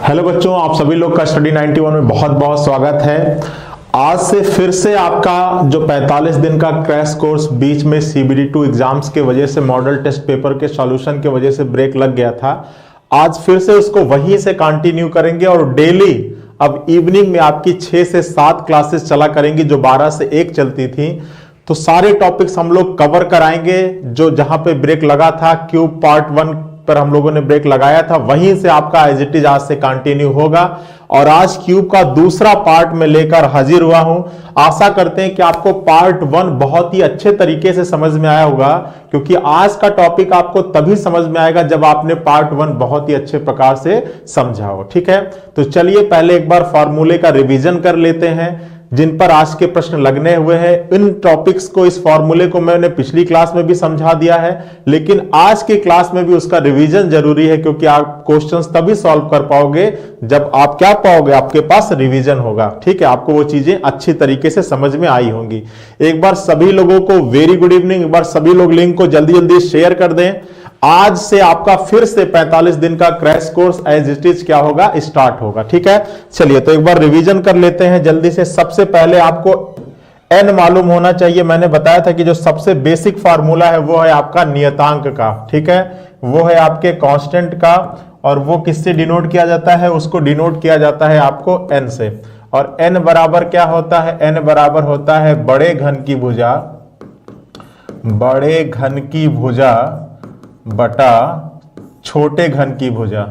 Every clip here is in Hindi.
हेलो बच्चों, आप सभी लोग का स्टडी 91 में बहुत बहुत स्वागत है। आज से फिर से आपका जो 45 दिन का क्रैश कोर्स बीच में CBD2 एग्जाम्स के वजह से मॉडल टेस्ट पेपर के सॉल्यूशन के वजह से ब्रेक लग गया था। आज फिर से उसको वहीं से कंटिन्यू करेंगे और डेली अब इवनिंग में आपकी 6 से 7 क्लासेस चला करेंगी जो 12 से 1 चलती थी। तो सारे टॉपिक्स हम लोग कवर कराएंगे। जो जहां पे ब्रेक लगा था, क्यूब पार्ट 1 पर हम लोगों ने ब्रेक लगाया था, वहीं से आपका एज इट इज आज से कंटिन्यू होगा। और आज क्यूब का दूसरा पार्ट में लेकर हाजिर हुआ हूं। आशा करते हैं कि आपको पार्ट 1 बहुत ही अच्छे तरीके से समझ में आया होगा, क्योंकि आज का टॉपिक आपको तभी समझ में आएगा जब आपने पार्ट 1 बहुत ही अच्छे प्रकार से समझा हो। ठीक है, तो चलिए पहले एक बार फॉर्मूले का रिवीजन कर लेते हैं जिन पर आज के प्रश्न लगने हुए हैं। इन टॉपिक्स को, इस फॉर्मूले को मैंने पिछली क्लास में भी समझा दिया है, लेकिन आज की क्लास में भी उसका रिवीजन जरूरी है, क्योंकि आप क्वेश्चंस तभी सॉल्व कर पाओगे जब आप क्या पाओगे, आपके पास रिवीजन होगा। ठीक है, आपको वो चीजें अच्छी तरीके से समझ में आई होंगी। एक बार सभी लोगों को वेरी गुड इवनिंग। एक बार सभी लोग लिंक को जल्दी जल्दी शेयर कर दें। आज से आपका फिर से 45 दिन का crash course as it is क्या होगा, स्टार्ट होगा। ठीक है, चलिए तो एक बार रिवीजन कर लेते हैं जल्दी से। सबसे पहले आपको n मालूम होना चाहिए। मैंने बताया था कि जो सबसे बेसिक फार्मूला है वो है आपका नियतांक का। ठीक है, वो है आपके कांस्टेंट का, और वो किससे डिनोट किया जाता है, उसको डिनोट किया जाता है आपको n से। और n बराबर क्या होता है, n बराबर होता है बड़े घन की भुजा बटा छोटे घन की भुजा,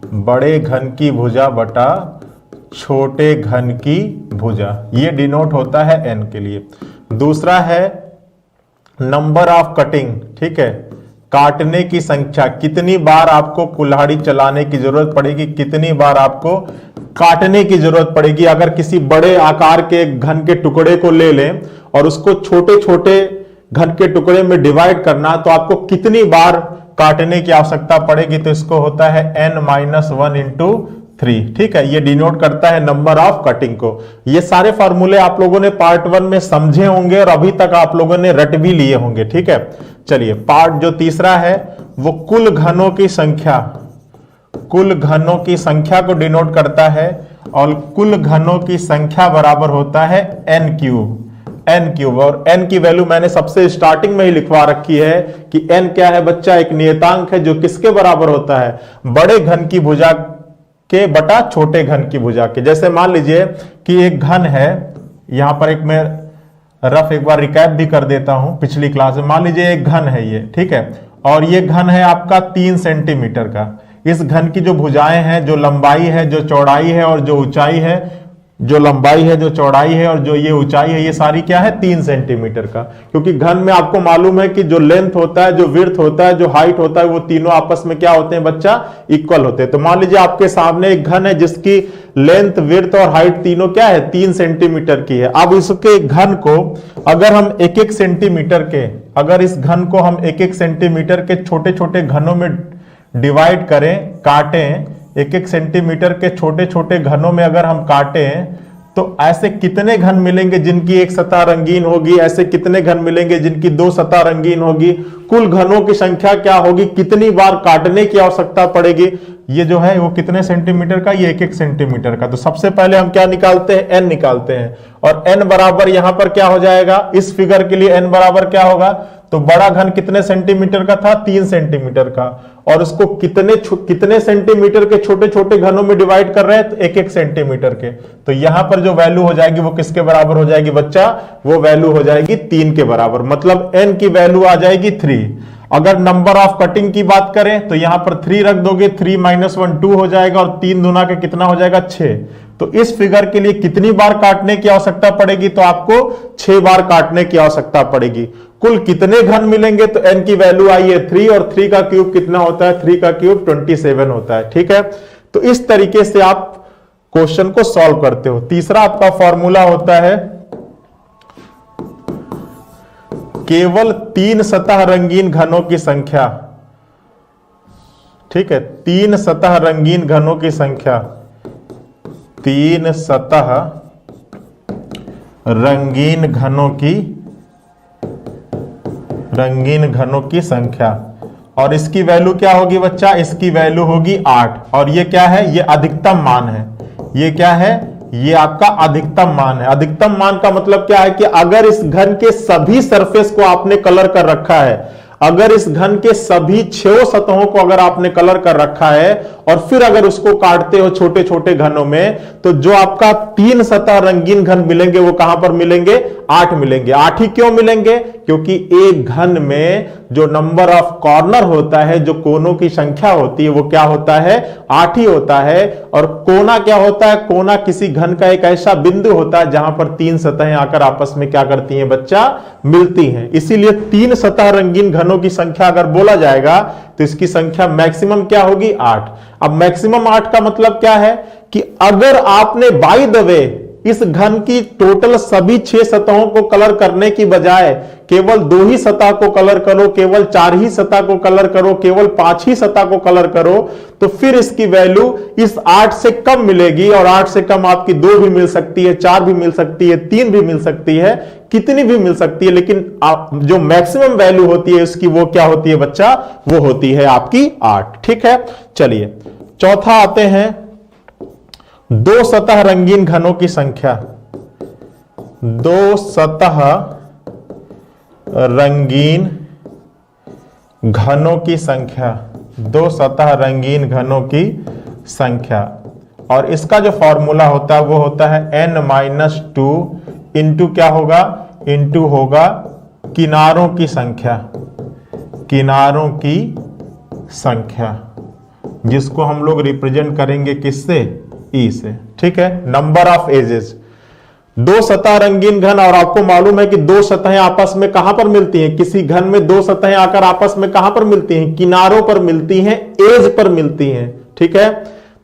बड़े घन की भुजा बटा छोटे घन की भुजा। ये डिनोट होता है n के लिए। दूसरा है नंबर ऑफ कटिंग। ठीक है, काटने की संख्या, कितनी बार आपको कुल्हाड़ी चलाने की जरूरत पड़ेगी, कितनी बार आपको काटने की जरूरत पड़ेगी। अगर किसी बड़े आकार के घन के टुकड़े को ले लें और उसको छोटे छोटे घन के टुकड़े में डिवाइड करना, तो आपको कितनी बार काटने की आवश्यकता पड़ेगी, तो इसको होता है n-1 इंटू 3। ठीक है, ये डिनोट करता है नंबर ऑफ कटिंग को। ये सारे फॉर्मूले आप लोगों ने पार्ट 1 में समझे होंगे और अभी तक आप लोगों ने रट भी लिए होंगे। ठीक है, चलिए पार्ट जो तीसरा है वो कुल घनों की संख्या, कुल घनों की संख्या को डिनोट करता है, और कुल घनों की संख्या बराबर होता है n क्यूब। और n की वैल्यू मैंने सबसे स्टार्टिंग में ही लिखवा रखी है कि n क्या है बच्चा, एक नियतांक है जो किसके बराबर होता है, बड़े घन की भुजा के बटा छोटे घन की भुजा के। जैसे मान लीजिए कि एक घन है, यहां पर एक मैं रफ एक बार रिकैप भी कर देता हूं पिछली क्लास में। मान लीजिए एक घन है ये, ठीक है, और ये घन है आपका 3 सेंटीमीटर का। इस घन की जो भुजाएं हैं, जो लंबाई है, जो चौड़ाई है और जो ऊंचाई है, जो लंबाई है, जो चौड़ाई है और जो ये ऊंचाई है, ये सारी क्या है 3 सेंटीमीटर का। क्योंकि घन में आपको मालूम है कि जो लेंथ होता है, जो विड्थ होता है, जो हाइट होता है, वो तीनों आपस में क्या होते हैं बच्चा, इक्वल होते हैं। तो मान लीजिए आपके सामने एक घन है जिसकी लेंथ, विड्थ और हाइट तीनों क्या है, 3 सेंटीमीटर की है। अब इसके घन को अगर हम 1-1 सेंटीमीटर के, अगर इस घन को हम 1-1 सेंटीमीटर के छोटे छोटे घनों में डिवाइड करें, काटें, 1-1 सेंटीमीटर के छोटे छोटे घनों में अगर हम काटें, तो ऐसे कितने घन मिलेंगे जिनकी एक सतह रंगीन होगी, ऐसे कितने घन मिलेंगे जिनकी 2 सतह रंगीन होगी। कुल घनों की संख्या क्या होगी, कितनी बार काटने की आवश्यकता पड़ेगी, ये जो है वो कितने सेंटीमीटर का, ये 1-1 सेंटीमीटर का। तो सबसे पहले हम क्या निकालते हैं, n निकालते हैं। और n बराबर यहां पर क्या हो जाएगा, इस फिगर के लिए n बराबर क्या होगा, तो बड़ा घन कितने सेंटीमीटर का था, 3 सेंटीमीटर का, और उसको कितने सेंटीमीटर के छोटे छोटे घनों में डिवाइड कर रहे हैं, तो 1-1 सेंटीमीटर के। तो यहां पर जो वैल्यू हो जाएगी वो किसके बराबर हो जाएगी बच्चा, वो वैल्यू हो जाएगी 3 के बराबर। मतलब n की वैल्यू आ जाएगी 3। अगर नंबर ऑफ कटिंग की बात करें तो यहां पर 3 रख दोगे, 3-1 2 हो जाएगा, और 3 दूना के कितना हो जाएगा, 6। तो इस फिगर के लिए कितनी बार काटने की आवश्यकता पड़ेगी, तो आपको 6 बार काटने की आवश्यकता पड़ेगी। कुल कितने घन मिलेंगे, तो n की वैल्यू आई है 3, और 3 का क्यूब कितना होता है, 3 का क्यूब 27 होता है। ठीक है, तो इस तरीके से आप क्वेश्चन को सॉल्व करते हो। तीसरा आपका फॉर्मूला होता है केवल 3 सतह रंगीन घनों की संख्या। ठीक है, 3 सतह रंगीन घनों की संख्या, 3 सतह रंगीन घनों की संख्या। और इसकी वैल्यू क्या होगी बच्चा, इसकी वैल्यू होगी 8। और ये क्या है, ये अधिकतम मान है। ये क्या है, ये आपका अधिकतम मान है। अधिकतम मान का मतलब क्या है कि अगर इस घन के सभी सरफेस को आपने कलर कर रखा है, अगर इस घन के सभी 6 सतहों को अगर आपने कलर कर रखा है और फिर अगर उसको काटते हो छोटे छोटे घनों में, तो जो आपका 3 सतह रंगीन घन मिलेंगे वो कहां पर मिलेंगे, 8 मिलेंगे। 8 ही क्यों मिलेंगे, क्योंकि एक घन में जो नंबर ऑफ कॉर्नर होता है, जो कोनों की संख्या होती है, वो क्या होता है, 8 ही होता है। और कोना क्या होता है, कोना किसी घन का एक ऐसा बिंदु होता है जहां पर 3 सतहें आकर आपस में क्या करती हैं बच्चा, मिलती हैं। इसीलिए 3 सतह रंगीन घनों की संख्या अगर बोला जाएगा तो इसकी संख्या मैक्सिमम क्या होगी, 8। अब मैक्सिमम 8 का मतलब क्या है कि अगर आपने बाय द वे इस घन की टोटल सभी 6 सतहों को कलर करने की बजाय केवल 2 ही सतह को कलर करो, केवल 4 ही सतह को कलर करो, केवल 5 ही सतह को कलर करो, तो फिर इसकी वैल्यू इस 8 से कम मिलेगी। और 8 से कम आपकी 2 भी मिल सकती है, 4 भी मिल सकती है, 3 भी मिल सकती है, कितनी भी मिल सकती है, लेकिन जो मैक्सिमम वैल्यू होती है इसकी वो क्या होती है बच्चा, वो होती है आपकी 8। ठीक है, चलिए चौथा आते हैं, 2 सतह रंगीन घनों की संख्या। 2 सतह रंगीन घनों की संख्या, 2 सतह रंगीन घनों की संख्या। और इसका जो फॉर्मूला होता है वो होता है n-2 इंटू क्या होगा, इंटू होगा किनारों की संख्या, किनारों की संख्या, जिसको हम लोग रिप्रेजेंट करेंगे किससे, ई से। ठीक है, नंबर ऑफ एजेस। 2 सतह रंगीन घन, और आपको मालूम है कि 2 सतहें आपस में कहां पर मिलती हैं, किसी घन में 2 सतहें आकर आपस में कहां पर मिलती हैं, किनारों पर मिलती हैं, एज पर मिलती हैं। ठीक है,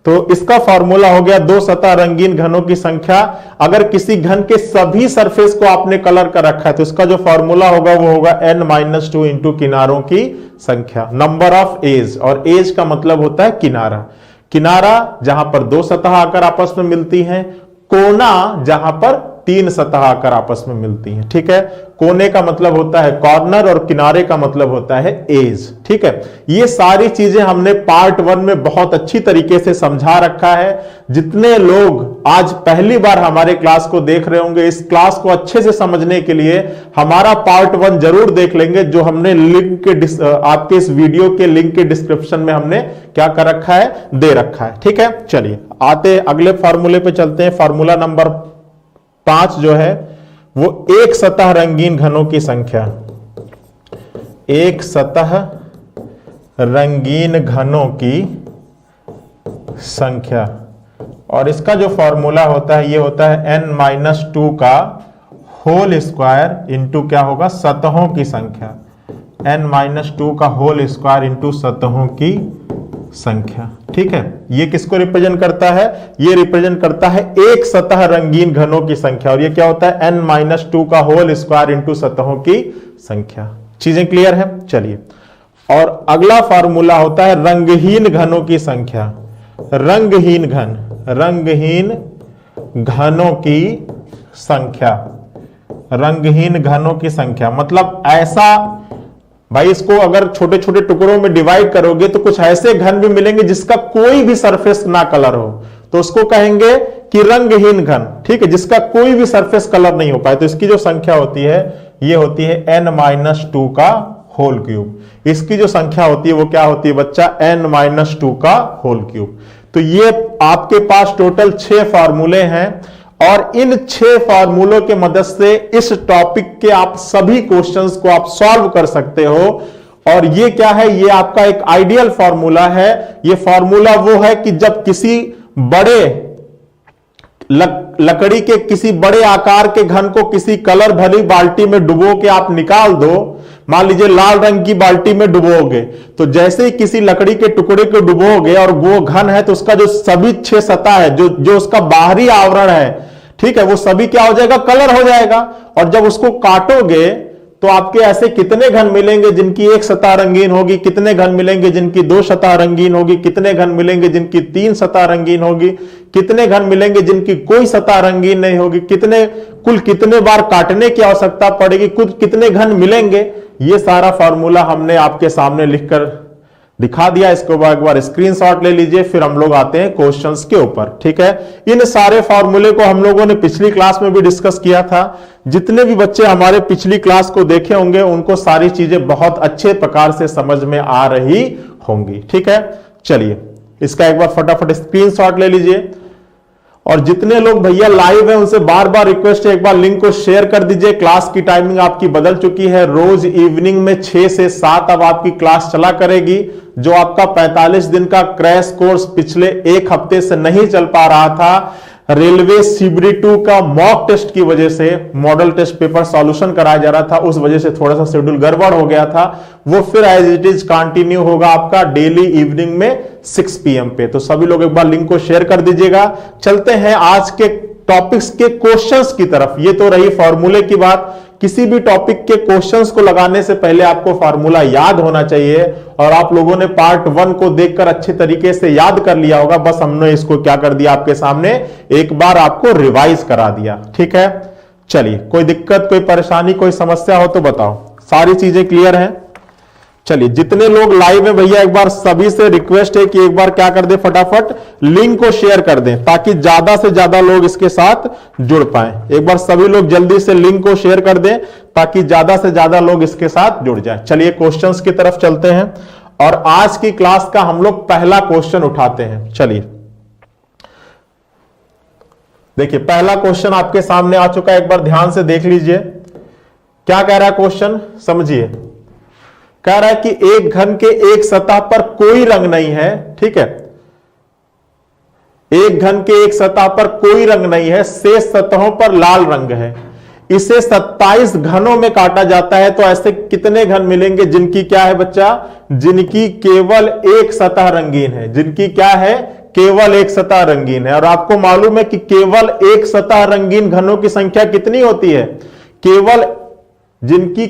तो इसका फॉर्मूला हो गया 2 सतह रंगीन घनों की संख्या। अगर किसी घन के सभी सरफेस को आपने कलर कर रखा है तो इसका जो फॉर्मूला होगा वो होगा n-2 इंटू किनारों की संख्या, नंबर ऑफ एज। और एज का मतलब होता है किनारा। किनारा जहां पर 2 सतह आकर आपस में मिलती हैं, कोना जहां पर 3 सतह आकर आपस में मिलती हैं। ठीक है, कोने का मतलब होता है कॉर्नर और किनारे का मतलब होता है एज। ठीक है, ये सारी चीजें हमने पार्ट 1 में बहुत अच्छी तरीके से समझा रखा है। जितने लोग आज पहली बार हमारे क्लास को देख रहे होंगे, इस क्लास को अच्छे से समझने के लिए हमारा पार्ट 1 जरूर देख लेंगे, जो हमने लिंक के आपके इस वीडियो के लिंक के डिस्क्रिप्शन में हमने क्या कर रखा है, दे रखा है। ठीक है, चलिए आते अगले फॉर्मूले पे चलते हैं। फॉर्मूला नंबर 5 जो है वो 1 सतह रंगीन घनों की संख्या, 1 सतह रंगीन घनों की संख्या। और इसका जो फॉर्मूला होता है ये होता है n-2 का होल स्क्वायर इंटू क्या होगा, सतहों की संख्या, n-2 का होल स्क्वायर इंटू सतहों की संख्या। ठीक है, ये किसको रिप्रेजेंट करता है, ये रिप्रेजेंट करता है 1 सतह रंगीन घनों की संख्या। और ये क्या होता है, n-2 का होल स्क्वायर इंटू सतहों की संख्या। चीजें क्लियर है, चलिए। और अगला फार्मूला होता है रंगहीन घनों की संख्या। रंगहीन घन, रंगहीन घनों की संख्या, रंगहीन घनों की संख्या मतलब ऐसा, भाई इसको अगर छोटे छोटे टुकड़ों में डिवाइड करोगे तो कुछ ऐसे घन भी मिलेंगे जिसका कोई भी सरफेस ना कलर हो, तो उसको कहेंगे कि रंगहीन घन। ठीक है, जिसका कोई भी सरफेस कलर नहीं हो पाए, तो इसकी जो संख्या होती है ये होती है n-2 का होल क्यूब। इसकी जो संख्या होती है वो क्या होती है बच्चा, n-2 का होल क्यूब। तो ये आपके पास टोटल 6 फार्मूले हैं और इन 6 फार्मूलों के मदद से इस टॉपिक के आप सभी क्वेश्चंस को आप सॉल्व कर सकते हो। और ये क्या है, ये आपका एक आइडियल फार्मूला है। ये फार्मूला वो है कि जब किसी बड़े लकड़ी के किसी बड़े आकार के घन को किसी कलर भरी बाल्टी में डुबो के आप निकाल दो, मान लीजिए लाल रंग की बाल्टी में डुबोगे, तो जैसे ही किसी लकड़ी के टुकड़े को डुबोगे और वो घन है तो उसका जो सभी 6 सतह है, जो उसका बाहरी आवरण है, ठीक है, वो सभी क्या हो जाएगा, कलर हो जाएगा। और जब उसको काटोगे तो आपके ऐसे कितने घन मिलेंगे जिनकी 1 सतह रंगीन होगी, कितने घन मिलेंगे जिनकी 2 सतह रंगीन होगी, कितने घन मिलेंगे जिनकी 3 सतह रंगीन होगी, कितने घन मिलेंगे जिनकी कोई सतह रंगीन नहीं होगी, कुल कितने बार काटने की आवश्यकता पड़ेगी, कुल कितने घन मिलेंगे। ये सारा फार्मूला हमने आपके सामने लिखकर दिखा दिया, इसको एक बार स्क्रीनशॉट ले लीजिए, फिर हम लोग आते हैं क्वेश्चंस के ऊपर। ठीक है, इन सारे फॉर्मूले को हम लोगों ने पिछली क्लास में भी डिस्कस किया था। जितने भी बच्चे हमारे पिछली क्लास को देखे होंगे उनको सारी चीजें बहुत अच्छे प्रकार से समझ में आ रही होंगी। ठीक है, चलिए इसका एक बार फटाफट स्क्रीनशॉट ले लीजिए। और जितने लोग भैया लाइव हैं उनसे बार बार रिक्वेस्ट है, एक बार लिंक को शेयर कर दीजिए। क्लास की टाइमिंग आपकी बदल चुकी है, रोज इवनिंग में 6 से 7 अब आपकी क्लास चला करेगी। जो आपका 45 दिन का क्रैश कोर्स पिछले एक हफ्ते से नहीं चल पा रहा था, रेलवे सीबीडी 2 का मॉक टेस्ट की वजह से, मॉडल टेस्ट पेपर सॉल्यूशन कराया जा रहा था, उस वजह से थोड़ा सा शेड्यूल गड़बड़ हो गया था। वो फिर एज इट इज कंटिन्यू होगा आपका डेली इवनिंग में 6 PM पे। तो सभी लोग एक बार लिंक को शेयर कर दीजिएगा। चलते हैं आज के टॉपिक्स के क्वेश्चंस की तरफ। ये तो रही फॉर्मूले की बात। किसी भी टॉपिक के क्वेश्चंस को लगाने से पहले आपको फार्मूला याद होना चाहिए, और आप लोगों ने पार्ट 1 को देखकर अच्छे तरीके से याद कर लिया होगा। बस हमने इसको क्या कर दिया, आपके सामने एक बार आपको रिवाइज करा दिया। ठीक है, चलिए कोई दिक्कत, कोई परेशानी, कोई समस्या हो तो बताओ। सारी चीजें क्लियर हैं? चलिए जितने लोग लाइव हैं भैया एक बार सभी से रिक्वेस्ट है कि एक बार क्या कर दें, फटाफट लिंक को शेयर कर दें ताकि ज्यादा से ज्यादा लोग इसके साथ जुड़ पाएं। एक बार सभी लोग जल्दी से लिंक को शेयर कर दें ताकि ज्यादा से ज्यादा लोग इसके साथ जुड़ जाएं। चलिए क्वेश्चंस की तरफ चलते हैं और आज की क्लास का हम लोग पहला क्वेश्चन उठाते हैं। चलिए देखिए पहला क्वेश्चन आपके सामने आ चुका है, एक बार ध्यान से देख लीजिए। क्या कह रहा है क्वेश्चन, समझिए। कह रहा है कि एक घन के एक सतह पर कोई रंग नहीं है। ठीक है, एक घन के एक सतह पर कोई रंग नहीं है, शेष सतहों पर लाल रंग है। इसे 27 घनों में काटा जाता है, तो ऐसे कितने घन मिलेंगे जिनकी क्या है बच्चा, जिनकी केवल एक सतह रंगीन है। जिनकी क्या है, केवल एक सतह रंगीन है। और आपको मालूम है कि केवल एक सतह रंगीन घनों की संख्या कितनी होती है, जिनकी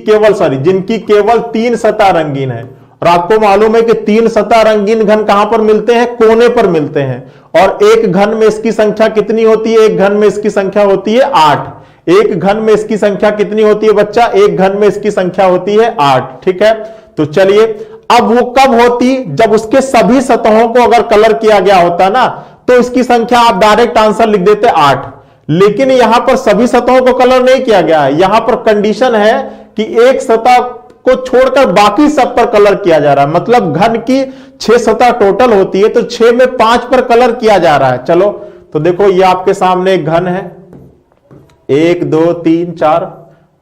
केवल 3 सतह रंगीन है। और आपको मालूम है कि 3 सतह रंगीन घन कहां पर मिलते हैं, कोने पर मिलते हैं। और एक घन में इसकी संख्या कितनी होती है, एक घन में इसकी संख्या होती है 8। एक घन में इसकी संख्या कितनी होती है बच्चा, एक घन में इसकी संख्या होती है 8। ठीक है, तो चलिए अब वो कब होती, जब उसके सभी सतहों को अगर कलर किया गया होता ना, तो इसकी संख्या आप डायरेक्ट आंसर लिख देते 8। लेकिन यहां पर सभी सतहों को कलर नहीं किया गया है। यहां पर कंडीशन है कि एक सतह को छोड़कर बाकी सब पर कलर किया जा रहा है। मतलब घन की 6 सतह टोटल होती है, तो 6 में 5 पर कलर किया जा रहा है। चलो तो देखो ये आपके सामने एक घन है, 1 2 3 4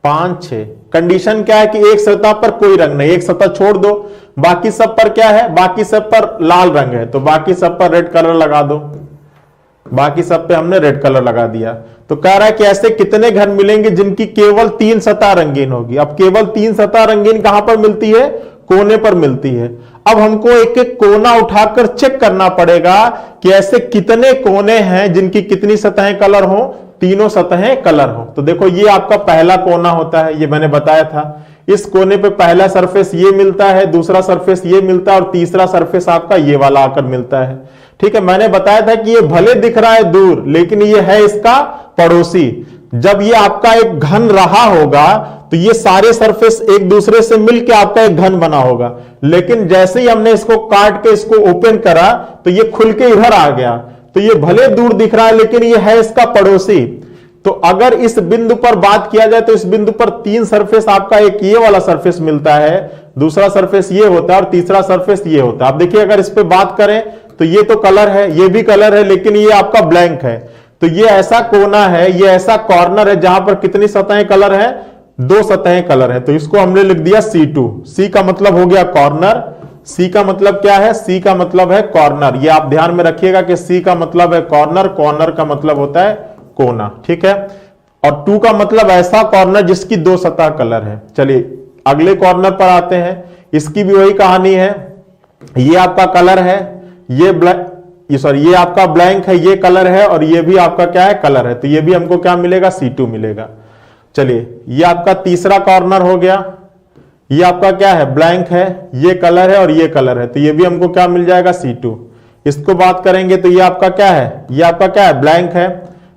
5 6। कंडीशन क्या है कि एक सतह पर कोई रंग नहीं, एक सतह छोड़ दो, बाकी सब पर क्या है, बाकी सब पर लाल रंग है, तो बाकी सब पर रेड कलर लगा दो। बाकी सब पे हमने रेड कलर लगा दिया। तो कह रहा है कि ऐसे कितने घन मिलेंगे जिनकी केवल 3 सतह रंगीन होगी। अब केवल 3 सतह रंगीन कहां पर मिलती है, कोने पर मिलती है। अब हमको एक एक कोना उठाकर चेक करना पड़ेगा कि ऐसे कितने कोने हैं जिनकी कितनी सतहें कलर हो, तीनों सतहें कलर हो। तो देखो ये आपका पहला कोना होता है, ये मैंने बताया था। इस कोने पे पहला सरफेस ये मिलता है, दूसरा सरफेस ये मिलता है और तीसरा सरफेस आपका ये वाला आकर मिलता है। ठीक है, मैंने बताया था कि ये भले दिख रहा है दूर, लेकिन ये है इसका पड़ोसी। जब ये आपका एक घन रहा होगा तो ये सारे सरफेस एक दूसरे से मिलकर आपका एक घन बना होगा। लेकिन जैसे ही हमने इसको काट के इसको ओपन करा तो ये खुल के इधर आ गया। तो ये भले दूर दिख रहा है लेकिन ये है इसका पड़ोसी। तो अगर इस बिंदु पर बात किया जाए तो इस बिंदु पर 3 सरफेस आपका, एक ये वाला सरफेस मिलता है, दूसरा सरफेस ये होता है और तीसरा सरफेस ये होता है। आप देखिए अगर इस पे बात करें तो ये तो कलर है, ये भी कलर है, लेकिन ये आपका ब्लैंक है। तो ये ऐसा कोना है, ये ऐसा कॉर्नर है जहां पर कितनी सतहें कलर है, 2 सतहें कलर है। तो इसको हमने लिख दिया C2। C का मतलब हो गया कॉर्नर। C का मतलब क्या है, C का मतलब है कॉर्नर। ये आप ध्यान में रखिएगा कि C का मतलब है कॉर्नर, कॉर्नर का मतलब होता है कोना। ठीक है, और 2 का मतलब ऐसा कॉर्नर जिसकी 2 सतह कलर है। चलिए अगले कॉर्नर पर आते हैं, इसकी भी वही कहानी है। ये आपका कलर है, ये आपका ब्लैंक है, ये कलर है और ये भी आपका क्या है, कलर है। तो ये भी हमको क्या मिलेगा, C2 मिलेगा। चलिए ये आपका तीसरा कॉर्नर हो गया, ये आपका क्या है, ब्लैंक है, ये कलर है और ये कलर है। तो ये भी हमको क्या मिल जाएगा, C2। इसको बात करेंगे तो ये आपका क्या है, ये आपका क्या है, ब्लैंक है,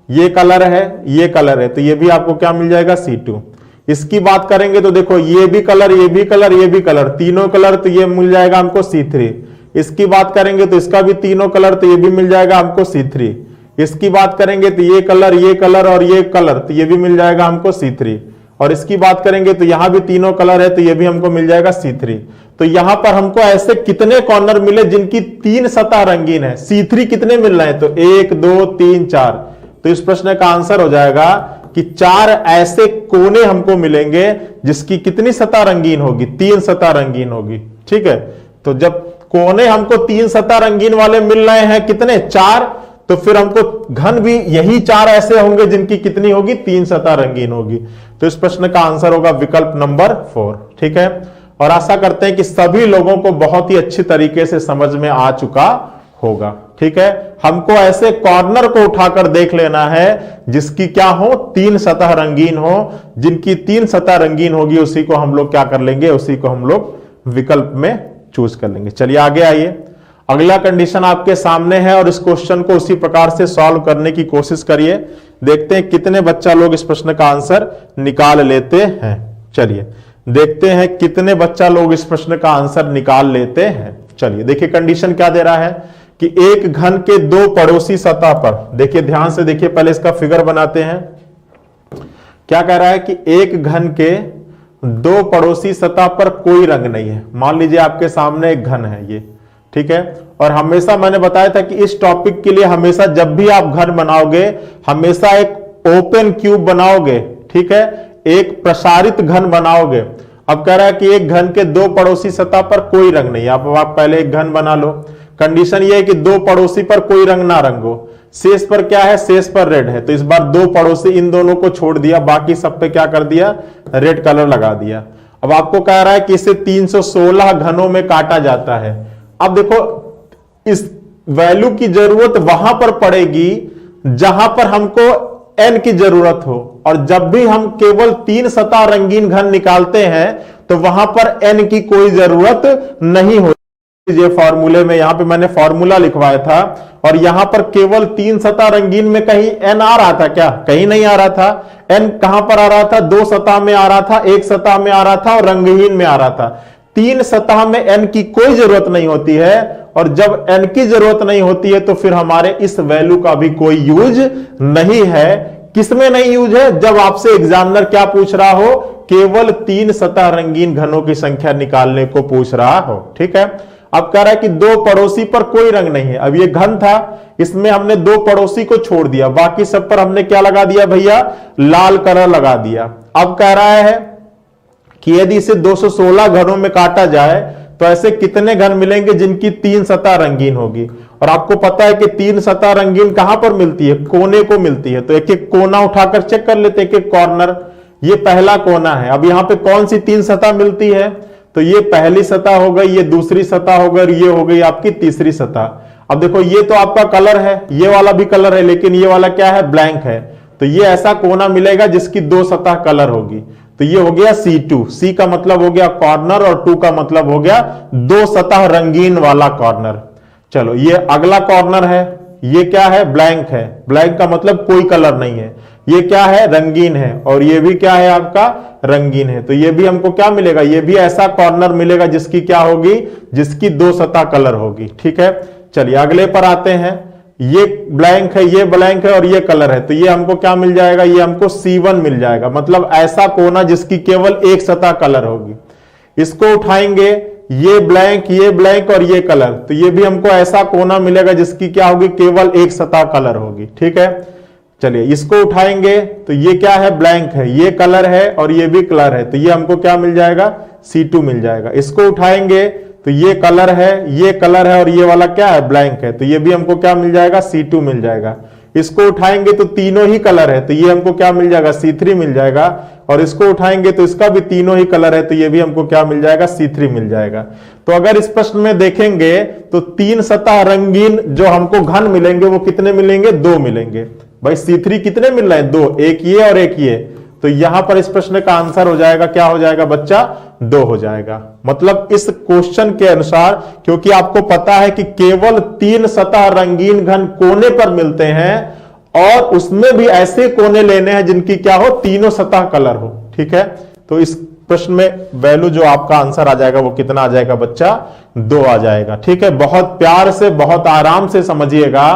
ये कलर है, ये कलर है। तो ये भी आपको क्या मिल जाएगा, C2। इसकी बात करेंगे तो देखो ये भी कलर, ये भी कलर, ये भी कलर, तीनों कलर, तो ये मिल जाएगा हमको C3। इसकी बात करेंगे तो इसका भी तीनों कलर, तो ये भी मिल जाएगा हमको C3। इसकी बात करेंगे तो ये कलर और ये कलर, तो ये भी मिल जाएगा हमको C3। और इसकी बात करेंगे तो यहां भी तीनों कलर है, तो ये भी हमको मिल जाएगा C3। तो यहां पर हमको ऐसे कितने कॉर्नर मिले जिनकी 3 सतह रंगीन है? C3 कितने मिल रहे हैं? तो 1 2 3 4। तो इस प्रश्न का आंसर हो जाएगा कि 4 ऐसे कोने हमको मिलेंगे जिसकी कितनी सतह रंगीन होगी? 3 सतह रंगीन होगी। ठीक है, तो जब कोने हमको 3 सतह रंगीन वाले मिल रहे हैं, कितने? 4, तो फिर हमको घन भी यही 4 ऐसे होंगे जिनकी कितनी होगी? 3 सतह रंगीन होगी। तो इस प्रश्न का आंसर होगा विकल्प नंबर 4। ठीक है, और आशा करते हैं कि सभी लोगों को बहुत ही अच्छी तरीके से समझ में आ चुका होगा। ठीक है, हमको ऐसे कॉर्नर को उठाकर देख लेना है जिसकी क्या हो? 3 सतह रंगीन हो। जिनकी 3 सतह रंगीन होगी उसी को हम लोग क्या कर लेंगे? उसी को हम लोग विकल्प में चूज कर लेंगे। चलिए आगे आइए, अगला कंडीशन आपके सामने है और इस क्वेश्चन को उसी प्रकार से सॉल्व करने की कोशिश करिए। देखते हैं कितने बच्चा लोग इस प्रश्न का आंसर निकाल लेते हैं। चलिए देखते हैं कितने बच्चा लोग इस प्रश्न का आंसर निकाल लेते हैं। चलिए देखिए कंडीशन क्या दे रहा है कि एक घन के 2 पड़ोसी सतह पर, देखिए ध्यान से देखिए, पहले इसका फिगर बनाते हैं। क्या कह रहा है कि एक घन के 2 पड़ोसी सतह पर कोई रंग नहीं है। मान लीजिए आपके सामने एक घन है ये, ठीक है, और हमेशा मैंने बताया था कि इस टॉपिक के लिए हमेशा जब भी आप घन बनाओगे हमेशा एक ओपन क्यूब बनाओगे। ठीक है, एक प्रसारित घन बनाओगे। अब कह रहा है कि एक घन के 2 पड़ोसी सतह पर कोई रंग नहीं है। आप पहले एक घन बना लो। कंडीशन ये है कि 2 पड़ोसी पर कोई रंग ना रंगो। शेष पर क्या है? शेष पर रेड है। तो इस बार 2 पड़ोसी इन दोनों को छोड़ दिया, बाकी सब पे क्या कर दिया? रेड कलर लगा दिया। अब आपको कह रहा है कि इसे 316 घनों में काटा जाता है। अब देखो इस वैल्यू की जरूरत वहां पर पड़ेगी जहां पर हमको n की जरूरत हो, और जब भी हम केवल 3 सतह रंगीन घन निकालते हैं तो वहां पर n की कोई जरूरत नहीं होती। ये फॉर्मूले में यहां पे मैंने फॉर्मूला लिखवाया था और यहां पर केवल 3 सतह रंगीन में कहीं n आ रहा था क्या? कहीं नहीं आ रहा था। n कहां पर आ रहा था? 2 सतह में आ रहा था, 1 सतह में आ रहा था और रंगहीन में आ रहा था। 3 सतह में n की कोई जरूरत नहीं होती है, और जब n की जरूरत नहीं होती है तो फिर हमारे इस वैल्यू का भी कोई यूज नहीं है। किसमें नहीं यूज है? जब आपसे एग्जामिनर क्या पूछ रहा हो? केवल 3 सतह रंगीन घनों की संख्या निकालने को पूछ रहा हो। ठीक है, अब कह रहा है कि 2 पड़ोसी पर कोई रंग नहीं है। अब ये घन था, इसमें हमने 2 पड़ोसी को छोड़ दिया, बाकी सब पर हमने क्या लगा दिया भैया? लाल कलर लगा दिया। अब कह रहा है कि यदि इसे 216 घनों में काटा जाए तो ऐसे कितने घन मिलेंगे जिनकी 3 सतह रंगीन होगी? और आपको पता है कि 3 सतह रंगीन कहां पर मिलती है? कोने को मिलती है। तो एक एक कोना उठाकर चेक कर लेते हैं, एक एक कॉर्नर। ये पहला कोना है। अब यहां पे कौन सी 3 सतह मिलती है? तो ये पहली सतह हो गई, ये दूसरी सतह हो गई, ये हो गई आपकी तीसरी सतह। अब देखो ये तो आपका कलर है, ये वाला भी कलर है, लेकिन ये वाला क्या है? ब्लैंक है। तो ये ऐसा कोना मिलेगा जिसकी 2 सतह कलर होगी। तो ये हो गया C2। C का मतलब हो गया कॉर्नर और 2 का मतलब हो गया 2 सतह रंगीन वाला कॉर्नर। चलो ये अगला कॉर्नर है, ये क्या है? ब्लैंक है। ब्लैंक का मतलब कोई कलर नहीं है। ये क्या है? रंगीन है। और ये भी क्या है? आपका रंगीन है। तो ये भी हमको क्या मिलेगा? ये भी ऐसा कॉर्नर मिलेगा जिसकी क्या होगी? जिसकी 2 सतह कलर होगी। ठीक है, चलिए अगले पर आते हैं। ये ब्लैंक है, ये ब्लैंक है और ये कलर है। तो ये हमको क्या मिल जाएगा? ये हमको C1 मिल जाएगा। मतलब ऐसा कोना जिसकी केवल 1 सतह कलर होगी। इसको उठाएंगे, ये ब्लैंक और ये कलर, तो ये भी हमको ऐसा कोना मिलेगा जिसकी क्या होगी? केवल 1 सतह कलर होगी। ठीक है, चलिए इसको उठाएंगे तो ये क्या है? ब्लैंक है, ये कलर है और ये भी कलर है। तो ये हमको क्या मिल जाएगा? C2 मिल जाएगा। इसको उठाएंगे तो ये कलर है और ये वाला क्या है? ब्लैंक है। तो ये भी हमको क्या मिल जाएगा? C2 मिल जाएगा। इसको उठाएंगे तो तीनों ही कलर है, तो ये हमको क्या मिल जाएगा? C3 मिल जाएगा। और इसको उठाएंगे तो इसका भी तीनों ही कलर है, तो ये भी हमको क्या मिल जाएगा? C3 मिल जाएगा। तो अगर इस प्रश्न में देखेंगे तो 3 सतह रंगीन जो हमको घन मिलेंगे वो कितने मिलेंगे? 2 मिलेंगे। भाई C3 कितने मिल रहे हैं? 2, एक ये और एक ये। तो यहां पर इस प्रश्न का आंसर हो जाएगा, क्या हो जाएगा बच्चा? 2 हो जाएगा। मतलब इस क्वेश्चन के अनुसार, क्योंकि आपको पता है कि केवल 3 सतह रंगीन घन कोने पर मिलते हैं और उसमें भी ऐसे कोने लेने हैं जिनकी क्या हो? तीनों सतह कलर हो। ठीक है, तो इस प्रश्न में वैल्यू जो आपका आंसर आ जाएगा वो कितना आ जाएगा बच्चा, 2 आ जाएगा। ठीक है, बहुत प्यार से बहुत आराम से समझिएगा।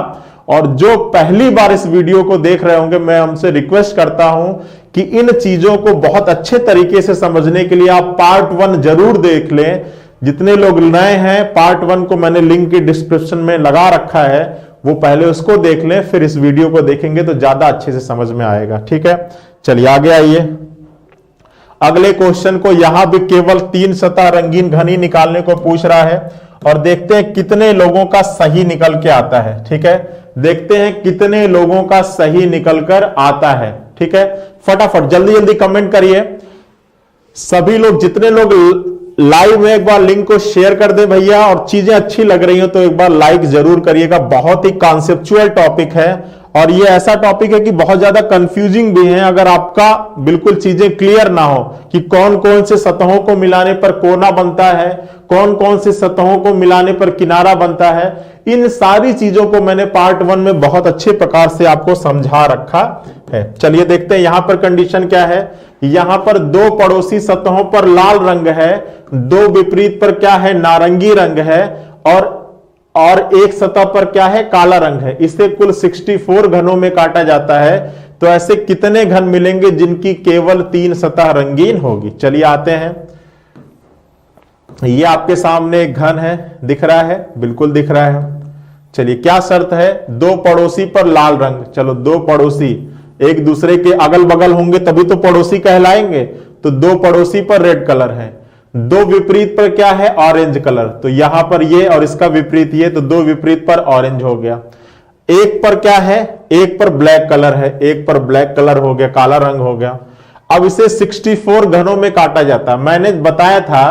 और जो पहली बार इस वीडियो को देख रहे होंगे, मैं हमसे रिक्वेस्ट करता हूं कि इन चीजों को बहुत अच्छे तरीके से समझने के लिए आप पार्ट 1 जरूर देख लें। जितने लोग नए हैं, पार्ट 1 को मैंने लिंक की डिस्क्रिप्शन में लगा रखा है, वो पहले उसको देख लें, फिर इस वीडियो को देखेंगे तो ज्यादा अच्छे से समझ में आएगा। ठीक है, चलिए आगे आइए। अगले क्वेश्चन को यहां भी केवल 3 सतह रंगीन घनी निकालने को पूछ रहा है और देखते हैं कितने लोगों का सही निकल के आता है। ठीक है, देखते हैं कितने लोगों का सही निकल कर आता है। ठीक है, फटाफट जल्दी जल्दी कमेंट करिए सभी लोग, जितने लोग लाइव में एक बार लिंक को शेयर कर दे भैया, और चीजें अच्छी लग रही हो तो एक बार लाइक जरूर करिएगा। बहुत ही कॉन्सेप्चुअल टॉपिक है और ये ऐसा टॉपिक है कि बहुत ज्यादा कंफ्यूजिंग भी है। अगर आपका बिल्कुल चीजें क्लियर ना हो कि कौन कौन से सतहों को मिलाने पर कोना बनता है, कौन कौन से सतहों को मिलाने पर किनारा बनता है, इन सारी चीजों को मैंने पार्ट 1 में बहुत अच्छे प्रकार से आपको समझा रखा है। चलिए देखते हैं यहां पर कंडीशन क्या है। यहां पर 2 पड़ोसी सतहों पर लाल रंग है, 2 विपरीत पर क्या है, नारंगी रंग है, और एक सतह पर क्या है, काला रंग है। इसे कुल 64 घनों में काटा जाता है। तो ऐसे कितने घन मिलेंगे जिनकी केवल 3 सतह रंगीन होगी। चलिए आते हैं, ये आपके सामने एक घन है, दिख रहा है, बिल्कुल दिख रहा है। चलिए क्या शर्त है, 2 पड़ोसी पर लाल रंग। चलो 2 पड़ोसी एक दूसरे के अगल बगल होंगे तभी तो पड़ोसी कहलाएंगे, तो 2 पड़ोसी पर रेड कलर है। 2 विपरीत पर क्या है, ऑरेंज कलर, तो यहां पर ये और इसका विपरीत ये, तो 2 विपरीत पर ऑरेंज हो गया। एक पर क्या है, एक पर ब्लैक कलर है, एक पर ब्लैक कलर हो गया, काला रंग हो गया। अब इसे 64 घनों में काटा जाता है। मैंने बताया था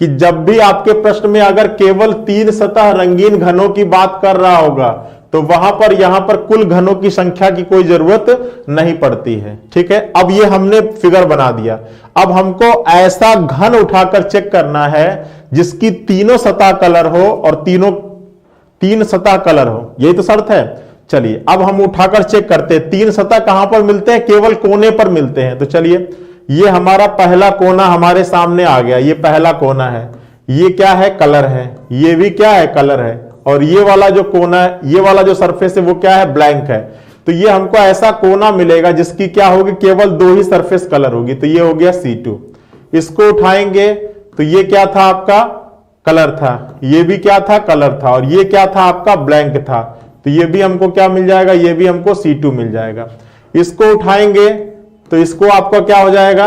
कि जब भी आपके प्रश्न में अगर केवल 3 सतह रंगीन घनों की बात कर रहा होगा तो वहां पर यहां पर कुल घनों की संख्या की कोई जरूरत नहीं पड़ती है। ठीक है, अब ये हमने फिगर बना दिया। अब हमको ऐसा घन उठाकर चेक करना है जिसकी तीनों सतह कलर हो और 3 सतह कलर हो, यही तो शर्त है। चलिए अब हम उठाकर चेक करते हैं 3 सतह कहां पर मिलते हैं, केवल कोने पर मिलते हैं। तो चलिए ये हमारा पहला कोना हमारे सामने आ गया, ये पहला कोना है, ये क्या है, कलर है, ये भी क्या है, कलर है, और ये वाला जो कोना है, ये वाला जो सरफेस है वो क्या है, ब्लैंक है। तो ये हमको ऐसा कोना मिलेगा जिसकी क्या होगी, केवल 2 ही सरफेस कलर होगी, तो ये हो गया C2। इसको उठाएंगे तो ये क्या था, आपका कलर था, ये भी क्या था, कलर था, और ये क्या था, आपका ब्लैंक था, तो ये भी हमको क्या मिल जाएगा, ये भी हमको C2 मिल जाएगा। इसको उठाएंगे तो इसको आपका क्या हो जाएगा,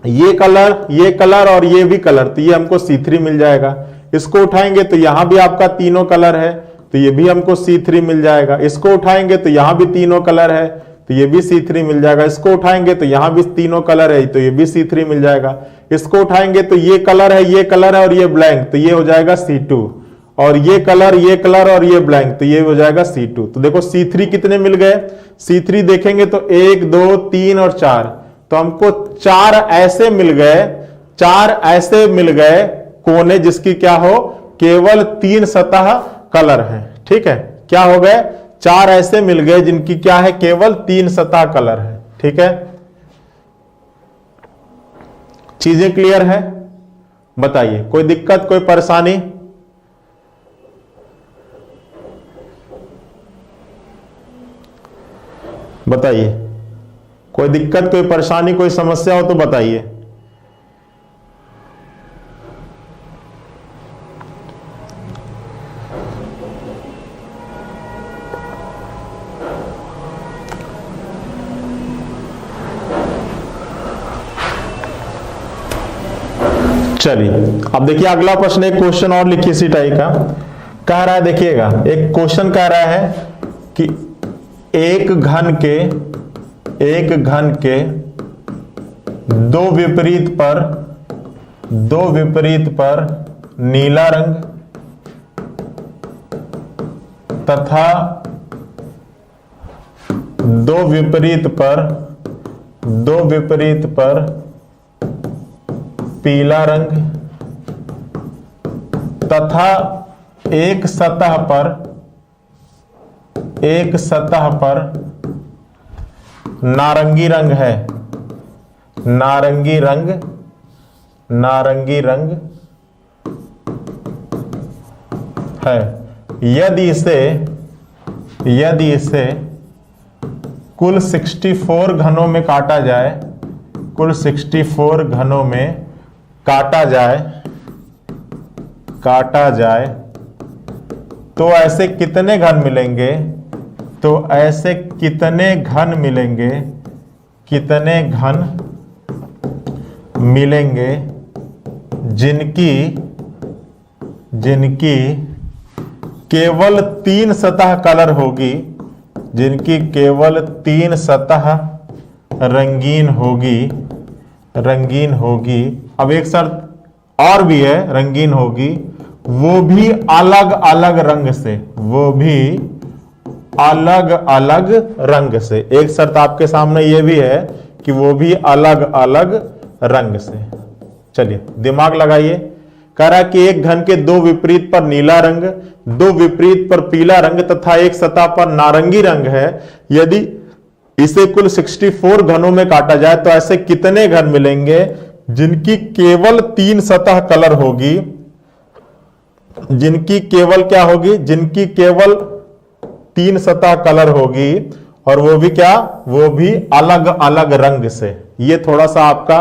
ये कलर और ये भी कलर, तो ये हमको C3 मिल जाएगा। इसको उठाएंगे तो यहां भी आपका तीनों कलर है, तो ये भी हमको C3 मिल जाएगा। इसको उठाएंगे तो यहां भी तीनों कलर है, तो ये भी C3 मिल जाएगा। इसको उठाएंगे तो यहां भी तीनों कलर है, तो ये भी C3 मिल जाएगा। इसको उठाएंगे तो ये कलर है और ये ब्लैंक, तो ये हो जाएगा C2, और ये कलर और ये ब्लैंक, तो ये हो जाएगा C2। तो देखो C3 कितने मिल गए, C3 देखेंगे तो 1 2 3 और 4, तो हमको 4 ऐसे मिल गए कोने जिसकी क्या हो, केवल 3 सतह कलर है। ठीक है, क्या हो गए, 4 ऐसे मिल गए जिनकी क्या है, केवल 3 सतह कलर है। ठीक है, चीजें क्लियर है, बताइए कोई दिक्कत, कोई परेशानी? बताइए, कोई दिक्कत, कोई परेशानी, कोई समस्या हो तो बताइए। चलिए अब देखिए अगला प्रश्न, एक क्वेश्चन और लिखिए इसी टाइप का। कह रहा है, देखिएगा एक क्वेश्चन कह रहा है कि एक घन के 2 विपरीत पर नीला रंग तथा 2 विपरीत पर पीला रंग तथा एक सतह पर नारंगी रंग है, नारंगी रंग, नारंगी रंग है। यदि इसे कुल 64 घनों में काटा जाए, कुल 64 घनों में काटा जाए तो ऐसे कितने घन मिलेंगे? तो ऐसे कितने घन मिलेंगे, कितने घन मिलेंगे जिनकी केवल 3 सतह कलर होगी, जिनकी केवल 3 सतह रंगीन होगी। अब एक शर्त और भी है, रंगीन होगी, वो भी अलग अलग रंग से, वो भी अलग अलग रंग से। एक शर्त आपके सामने ये भी है कि वो भी अलग अलग रंग से। चलिए दिमाग लगाइए। कह रहा है कि एक घन के 2 विपरीत पर नीला रंग, 2 विपरीत पर पीला रंग तथा एक सतह पर नारंगी रंग है। यदि इसे कुल 64 घनों में काटा जाए तो ऐसे कितने घन मिलेंगे जिनकी केवल 3 सतह कलर होगी, जिनकी केवल क्या होगी, जिनकी केवल 3 सतह कलर होगी, और वो भी क्या, वो भी अलग अलग रंग से। ये थोड़ा सा आपका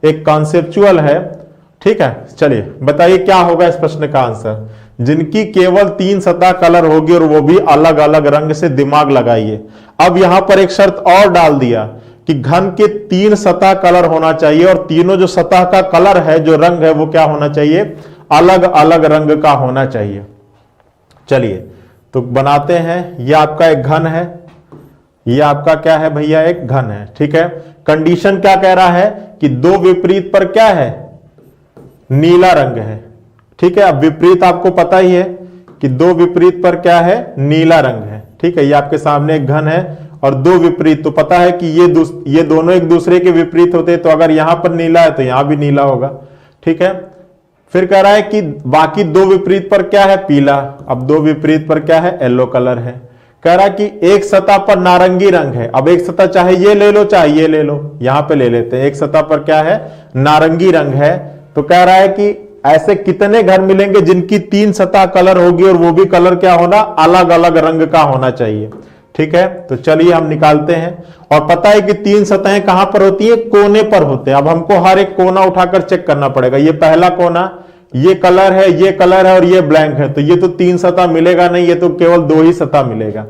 एक कॉन्सेप्चुअल है, ठीक है। चलिए बताइए क्या होगा इस प्रश्न का आंसर। जिनकी केवल 3 सतह कलर होगी और वो भी अलग अलग रंग से। दिमाग लगाइए। अब यहां पर एक शर्त और डाल दिया कि घन के 3 सतह कलर होना चाहिए और तीनों जो सतह का कलर है, जो रंग है, वो क्या होना चाहिए, अलग अलग रंग का होना चाहिए। चलिए तो बनाते हैं। यह आपका एक घन है, यह आपका क्या है भैया, एक घन है, ठीक है। कंडीशन क्या कह रहा है कि 2 विपरीत पर क्या है, नीला रंग है, ठीक है। अब विपरीत आपको पता ही है कि 2 विपरीत पर क्या है, नीला रंग है, ठीक है। ये आपके सामने एक घन है और 2 विपरीत, तो पता है कि ये दोनों एक दूसरे के विपरीत होते हैं, तो अगर यहां पर नीला है तो यहां भी नीला होगा, ठीक है। फिर कह रहा है कि बाकी 2 विपरीत पर क्या है, पीला। अब 2 विपरीत पर क्या है, येलो कलर है। कह रहा है कि एक सतह पर नारंगी रंग है। अब एक सतह चाहे ये ले लो चाहे ये ले लो, यहां पे ले लेते हैं। एक सतह पर क्या है, नारंगी रंग है। तो कह रहा है कि ऐसे कितने घन मिलेंगे जिनकी 3 सतह कलर होगी और वो भी कलर क्या होना, अलग अलग रंग का होना चाहिए, ठीक है। तो चलिए हम निकालते हैं। और पता है कि 3 सतहें कहां पर होती है, कोने पर होते हैं। अब हमको हर एक कोना उठाकर चेक करना पड़ेगा। ये पहला कोना, ये कलर है, ये कलर है और ये ब्लैंक है, तो ये तो 3 सतह मिलेगा नहीं, ये तो केवल 2 ही सतह मिलेगा।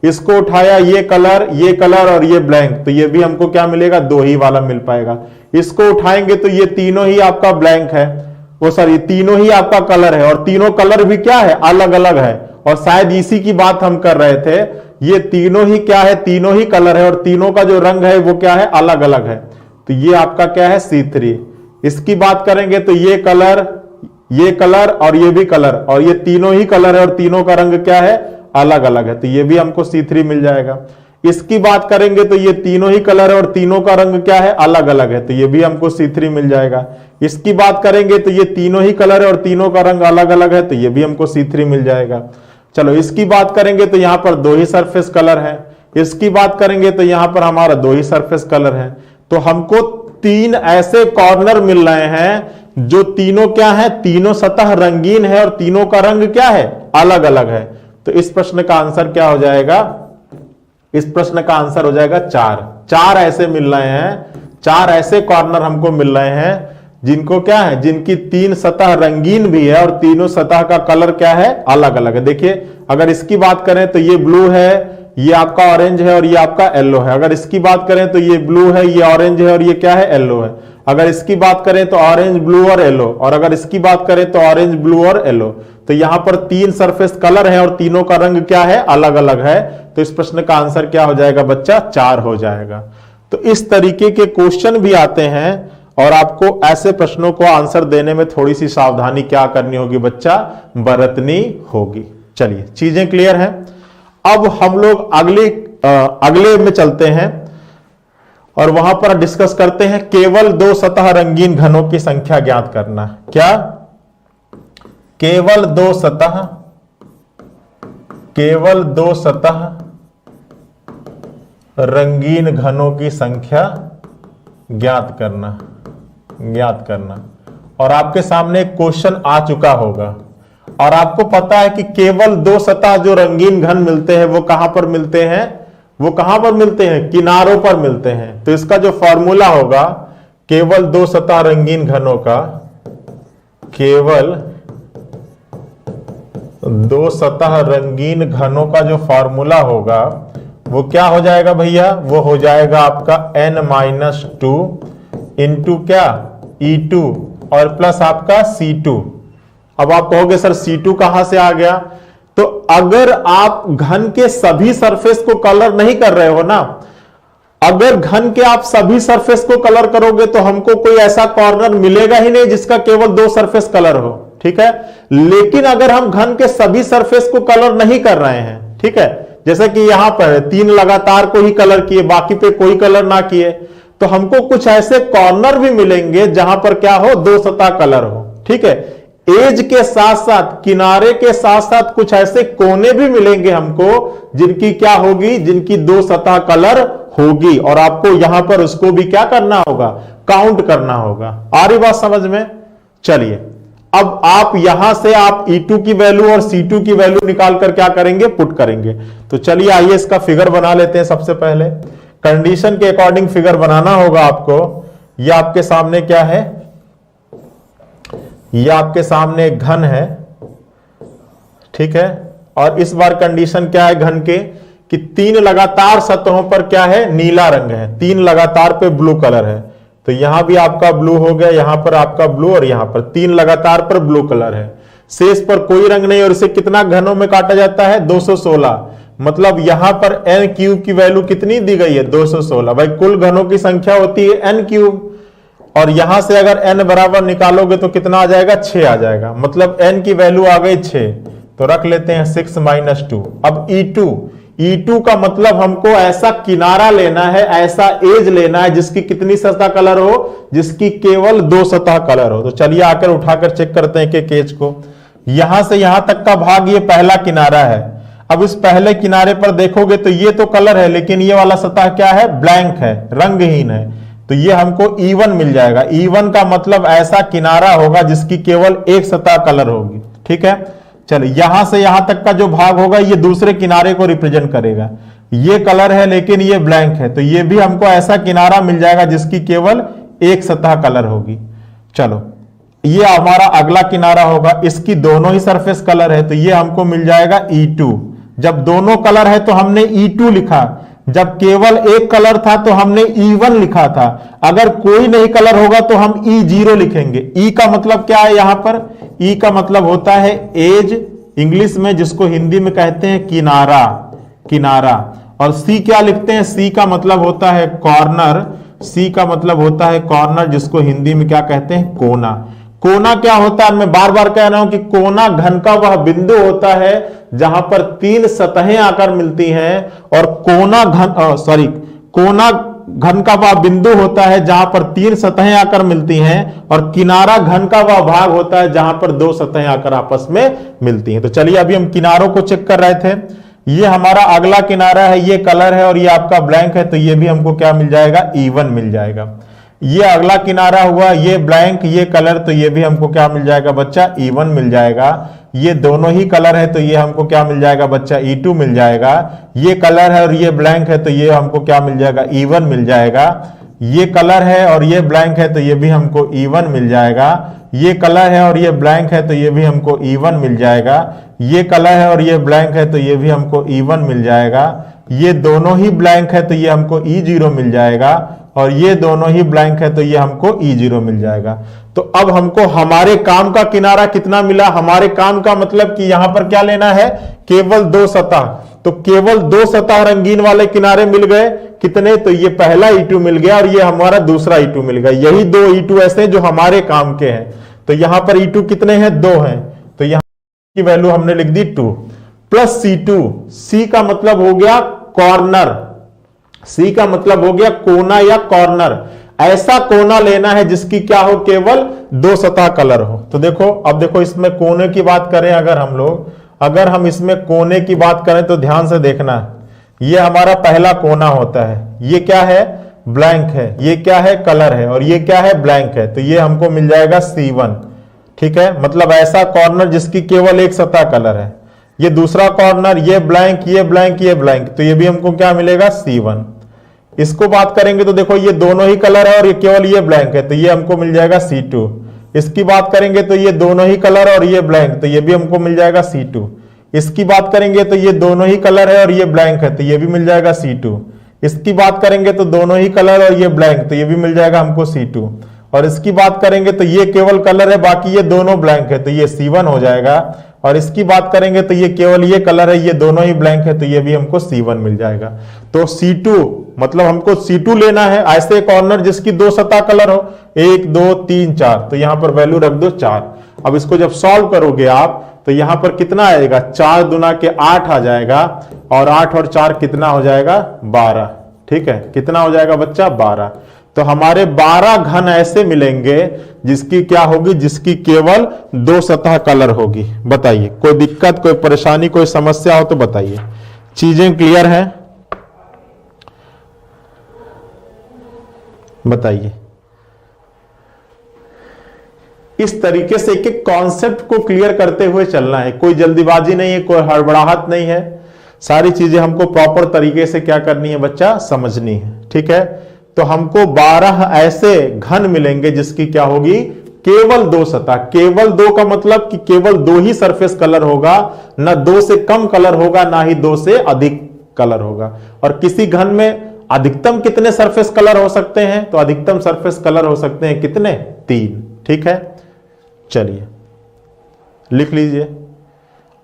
इसको उठाया, ये कलर और ये ब्लैंक, तो ये भी हमको क्या मिलेगा, 2 ही वाला मिल पाएगा। इसको उठाएंगे तो ये तीनों ही आपका ब्लैंक है, वो सॉरी तीनों ही आपका कलर है, और तीनों कलर भी क्या है, अलग अलग है। और शायद इसी की बात हम कर रहे थे। ये तीनों ही क्या है, तीनों ही कलर है और तीनों का जो रंग है वो क्या है, अलग अलग है। तो ये आपका क्या है, C3। इसकी बात करेंगे तो ये कलर और ये भी कलर, और ये तीनों ही कलर है और तीनों का रंग क्या है, अलग अलग है, तो ये भी हमको C3 मिल जाएगा। इसकी बात करेंगे तो ये तीनों ही कलर है और तीनों का रंग क्या है, अलग अलग है, तो ये भी हमको C3 मिल जाएगा। इसकी बात करेंगे तो ये तीनों ही कलर है और तीनों का रंग अलग अलग है, तो ये भी हमको C3 मिल जाएगा। चलो इसकी बात करेंगे तो यहां पर 2 ही सरफेस कलर है। इसकी बात करेंगे तो यहां पर हमारा 2 ही सरफेस कलर है। तो हमको 3 ऐसे कॉर्नर मिल रहे हैं जो तीनों क्या है, तीनों सतह रंगीन है और तीनों का रंग क्या है, अलग अलग है। तो इस प्रश्न का आंसर क्या हो जाएगा, इस प्रश्न का आंसर हो जाएगा 4 ऐसे मिल रहे हैं, 4 ऐसे कॉर्नर हमको मिल रहे हैं जिनको क्या है, जिनकी 3 सतह रंगीन भी है और तीनों सतह का कलर क्या है, अलग अलग है। देखिए अगर इसकी बात करें तो ये ब्लू है, ये आपका ऑरेंज है और ये आपका येलो है। अगर इसकी बात करें तो ये ब्लू है, ये ऑरेंज है और ये क्या है, येलो है। अगर इसकी बात करें तो ऑरेंज, ब्लू और येलो, और अगर इसकी बात करें तो ऑरेंज, ब्लू और येलो। तो यहां पर 3 सरफेस कलर है और तीनों का रंग क्या है, अलग अलग है। तो इस प्रश्न का आंसर क्या हो जाएगा बच्चा, 4 हो जाएगा। तो इस तरीके के क्वेश्चन भी आते हैं और आपको ऐसे प्रश्नों को आंसर देने में थोड़ी सी सावधानी क्या करनी होगी बच्चा, बरतनी होगी। चलिए चीजें क्लियर हैं। अब हम लोग अगले में चलते हैं और वहां पर डिस्कस करते हैं केवल 2 सतह रंगीन घनों की संख्या ज्ञात करना। क्या, केवल 2 सतह रंगीन घनों की संख्या ज्ञात करना, ज्ञात करना। और आपके सामने एक क्वेश्चन आ चुका होगा और आपको पता है कि केवल दो सतह जो रंगीन घन मिलते हैं वो कहां पर मिलते हैं, वो कहां पर मिलते हैं, किनारों पर मिलते हैं। तो इसका जो फॉर्मूला होगा केवल दो सतह रंगीन घनों का, केवल दो सतह रंगीन घनों का जो फॉर्मूला होगा वो क्या हो जाएगा भैया, वो हो जाएगा आपका n-2 इंटू क्या E2 और प्लस आपका C2। अब आप कहोगे सर C2 कहां से आ गया, तो अगर आप घन के सभी सरफेस को कलर नहीं कर रहे हो ना, अगर घन के आप सभी सरफेस को कलर करोगे तो हमको कोई ऐसा कॉर्नर मिलेगा ही नहीं जिसका केवल दो सरफेस कलर हो, ठीक है। लेकिन अगर हम घन के सभी सरफेस को कलर नहीं कर रहे हैं, ठीक है, जैसे कि यहां पर 3 लगातार को ही कलर किए, बाकी पे कोई कलर ना किए, तो हमको कुछ ऐसे कॉर्नर भी मिलेंगे जहां पर क्या हो, दो सतह कलर हो, ठीक है। एज के साथ साथ, किनारे के साथ साथ कुछ ऐसे कोने भी मिलेंगे हमको जिनकी क्या होगी, जिनकी दो सतह कलर होगी, और आपको यहां पर उसको भी क्या करना होगा, काउंट करना होगा। आ रही बात समझ में। चलिए अब आप यहां से आप E2 की वैल्यू और C2 की वैल्यू निकालकर क्या करेंगे, पुट करेंगे। तो चलिए आइए इसका फिगर बना लेते हैं। सबसे पहले कंडीशन के अकॉर्डिंग फिगर बनाना होगा आपको। यह आपके सामने क्या है, यह आपके सामने एक घन है, ठीक है। और इस बार कंडीशन क्या है घन के, कि 3 लगातार सतहों पर क्या है, नीला रंग है, 3 लगातार पे ब्लू कलर है। तो यहां भी आपका ब्लू हो गया, यहां पर आपका ब्लू, और यहां पर 3 लगातार पर ब्लू कलर है। शेष पर कोई रंग नहीं, और इसे कितना घनों में काटा जाता है, 216। मतलब यहां पर n क्यूब की वैल्यू कितनी दी गई है, 216। भाई कुल घनों की संख्या होती है n क्यूब, और यहां से अगर n बराबर निकालोगे तो कितना आ जाएगा, 6 आ जाएगा। मतलब n की वैल्यू आ गई 6, तो रख लेते हैं 6 - 2। अब E2 का मतलब हमको ऐसा किनारा लेना है, ऐसा एज लेना है जिसकी कितनी सतह कलर हो, जिसकी केवल दो सतह कलर हो। तो चलिए आकर उठाकर चेक करते हैं कि एज को। यहां से यहां तक का भाग ये पहला किनारा है। अब इस पहले किनारे पर देखोगे तो ये तो कलर है, लेकिन ये वाला सतह क्या है, ब्लैंक है, रंगहीन है। तो ये हमको E1 मिल जाएगा। E1 का मतलब ऐसा किनारा होगा जिसकी केवल एक सतह कलर होगी, ठीक है। चलो यहां से यहां तक का जो भाग होगा ये दूसरे किनारे को रिप्रेजेंट करेगा। ये कलर है लेकिन ये ब्लैंक है, तो ये भी हमको ऐसा किनारा मिल जाएगा जिसकी केवल एक सतह कलर होगी। चलो ये हमारा अगला किनारा होगा, इसकी दोनों ही सरफेस कलर है, तो ये हमको मिल जाएगा E2। जब दोनों कलर है तो हमने E2 लिखा, जब केवल एक कलर था तो हमने E1 लिखा था। अगर कोई नहीं कलर होगा तो हम E0 लिखेंगे। E का मतलब क्या है, यहां पर E का मतलब होता है एज, इंग्लिश में, जिसको हिंदी में कहते हैं किनारा, किनारा। और C क्या लिखते हैं, C का मतलब होता है कॉर्नर, C का मतलब होता है कॉर्नर, जिसको हिंदी में क्या कहते हैं, कोना। कोना क्या होता है, मैं बार बार कह रहा हूं कि कोना घन का वह बिंदु होता है जहां पर 3 सतहें आकर मिलती हैं, और कोना घन का वह बिंदु होता है जहां पर 3 सतहें आकर मिलती हैं, और किनारा घन का वह भाग होता है जहां पर 2 सतहें आकर आपस में मिलती हैं। तो चलिए अभी हम किनारों को चेक कर रहे थे। ये हमारा अगला किनारा है, ये कलर है और ये आपका ब्लैंक है, तो ये भी हमको क्या मिल जाएगा, E1 मिल जाएगा। ये अगला किनारा हुआ, ये ब्लैंक, ये कलर, तो ये भी हमको क्या मिल जाएगा बच्चा, E1 मिल जाएगा। ये दोनों ही कलर है तो ये हमको क्या मिल जाएगा बच्चा, E2 मिल जाएगा। ये कलर है और ये ब्लैंक है तो ये हमको क्या मिल जाएगा, E1 मिल जाएगा। ये कलर है और ये ब्लैंक है तो ये भी हमको E1 मिल जाएगा। ये कलर है और ये ब्लैंक है तो ये भी हमको E1 मिल जाएगा। ये कलर है और ये ब्लैंक है तो ये भी हमको E1 मिल जाएगा। ये दोनों ही ब्लैंक है तो ये हमको E0 मिल जाएगा, और ये दोनों ही ब्लैंक है तो ये हमको E0 मिल जाएगा। तो अब हमको हमारे काम का किनारा कितना मिला, हमारे काम का मतलब कि यहां पर क्या लेना है, केवल 2 सतह। तो केवल 2 सतह रंगीन वाले किनारे मिल गए, कितने, तो ये पहला E2 मिल गया और ये हमारा दूसरा E2 मिल गया। यही 2 E2 ऐसे हैं जो हमारे काम के हैं। तो यहां पर E2 कितने हैं, 2 हैं, तो यहां की वैल्यू हमने लिख दी 2 प्लस C2। C का मतलब हो गया कॉर्नर, C का मतलब हो गया कोना या कॉर्नर। ऐसा कोना लेना है जिसकी क्या हो, केवल 2 सतह कलर हो। तो देखो, अब देखो इसमें कोने की बात करें अगर हम लोग, अगर हम इसमें कोने की बात करें तो ध्यान से देखना, ये हमारा पहला कोना होता है। ये क्या है, ब्लैंक है, ये क्या है कलर है, और ये क्या है ब्लैंक है, तो ये हमको मिल जाएगा C1। ठीक है, मतलब ऐसा कॉर्नर जिसकी केवल एक सतह कलर है। ये दूसरा कॉर्नर, ये ब्लैंक, ये ब्लैंक, ये ब्लैंक, तो ये भी हमको क्या मिलेगा C1। इसको बात करेंगे तो देखो ये दोनों ही कलर है और ये केवल ये ब्लैंक है, तो ये हमको मिल जाएगा C2। इसकी बात करेंगे तो ये दोनों ही कलर और ये ब्लैंक, तो ये भी हमको मिल जाएगा C2। इसकी बात करेंगे तो ये दोनों ही कलर है और ये ब्लैंक है, तो ये भी मिल जाएगा C2। इसकी बात करेंगे तो दोनों ही कलर और ये ब्लैंक, तो ये भी मिल जाएगा हमको C2। और इसकी बात करेंगे तो ये केवल कलर है, बाकी ये दोनों ब्लैंक है, तो ये C1 हो जाएगा। और इसकी बात करेंगे तो ये केवल ये कलर है, ये दोनों ही ब्लैंक है, तो ये भी हमको C1 मिल जाएगा। तो C2 मतलब हमको C2 लेना है, ऐसे कॉर्नर जिसकी दो सतह कलर हो, 1 2 3 4, तो यहां पर वैल्यू रख दो 4। अब इसको जब सॉल्व करोगे आप तो यहां पर कितना आएगा, 4 दूना के 8 आ जाएगा, और 8 और 4 कितना हो जाएगा 12। ठीक है, कितना हो जाएगा बच्चा 12। तो हमारे 12 घन ऐसे मिलेंगे जिसकी क्या होगी, जिसकी केवल दो सतह कलर होगी। बताइए कोई दिक्कत, कोई परेशानी, कोई समस्या हो तो बताइए। चीजें क्लियर हैं? बताइए। इस तरीके से एक एक कॉन्सेप्ट को क्लियर करते हुए चलना है, कोई जल्दीबाजी नहीं है, कोई हड़बड़ाहट नहीं है। सारी चीजें हमको प्रॉपर तरीके से क्या करनी है बच्चा, समझनी है। ठीक है, तो हमको 12 ऐसे घन मिलेंगे जिसकी क्या होगी, केवल दो सतह। केवल दो का मतलब कि केवल दो ही सरफेस कलर होगा, ना दो से कम कलर होगा, ना ही दो से अधिक कलर होगा। और किसी घन में अधिकतम कितने सरफेस कलर हो सकते हैं, तो अधिकतम सरफेस कलर हो सकते हैं कितने, 3। ठीक है, चलिए लिख लीजिए।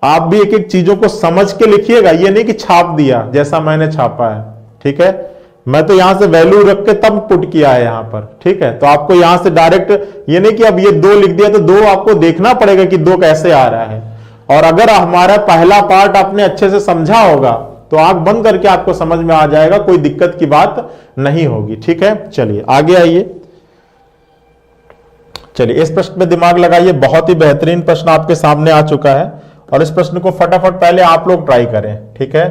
आप भी एक एक चीजों को समझ के लिखिएगा, ये नहीं कि छाप दिया जैसा मैंने छापा है। ठीक है, मैं तो यहां से वैल्यू रख के तब पुट किया है यहां पर। ठीक है, तो आपको यहां से डायरेक्ट ये नहीं कि अब ये 2 लिख दिया तो 2 आपको देखना पड़ेगा कि 2 कैसे आ रहा है। और अगर हमारा पहला पार्ट आपने अच्छे से समझा होगा तो आंख बंद करके आपको समझ में आ जाएगा, कोई दिक्कत की बात नहीं होगी। ठीक है, चलिए आगे आइए। चलिए इस प्रश्न में दिमाग लगाइए, बहुत ही बेहतरीन प्रश्न आपके सामने आ चुका है, और इस प्रश्न को फटाफट पहले आप लोग ट्राई करें। ठीक है,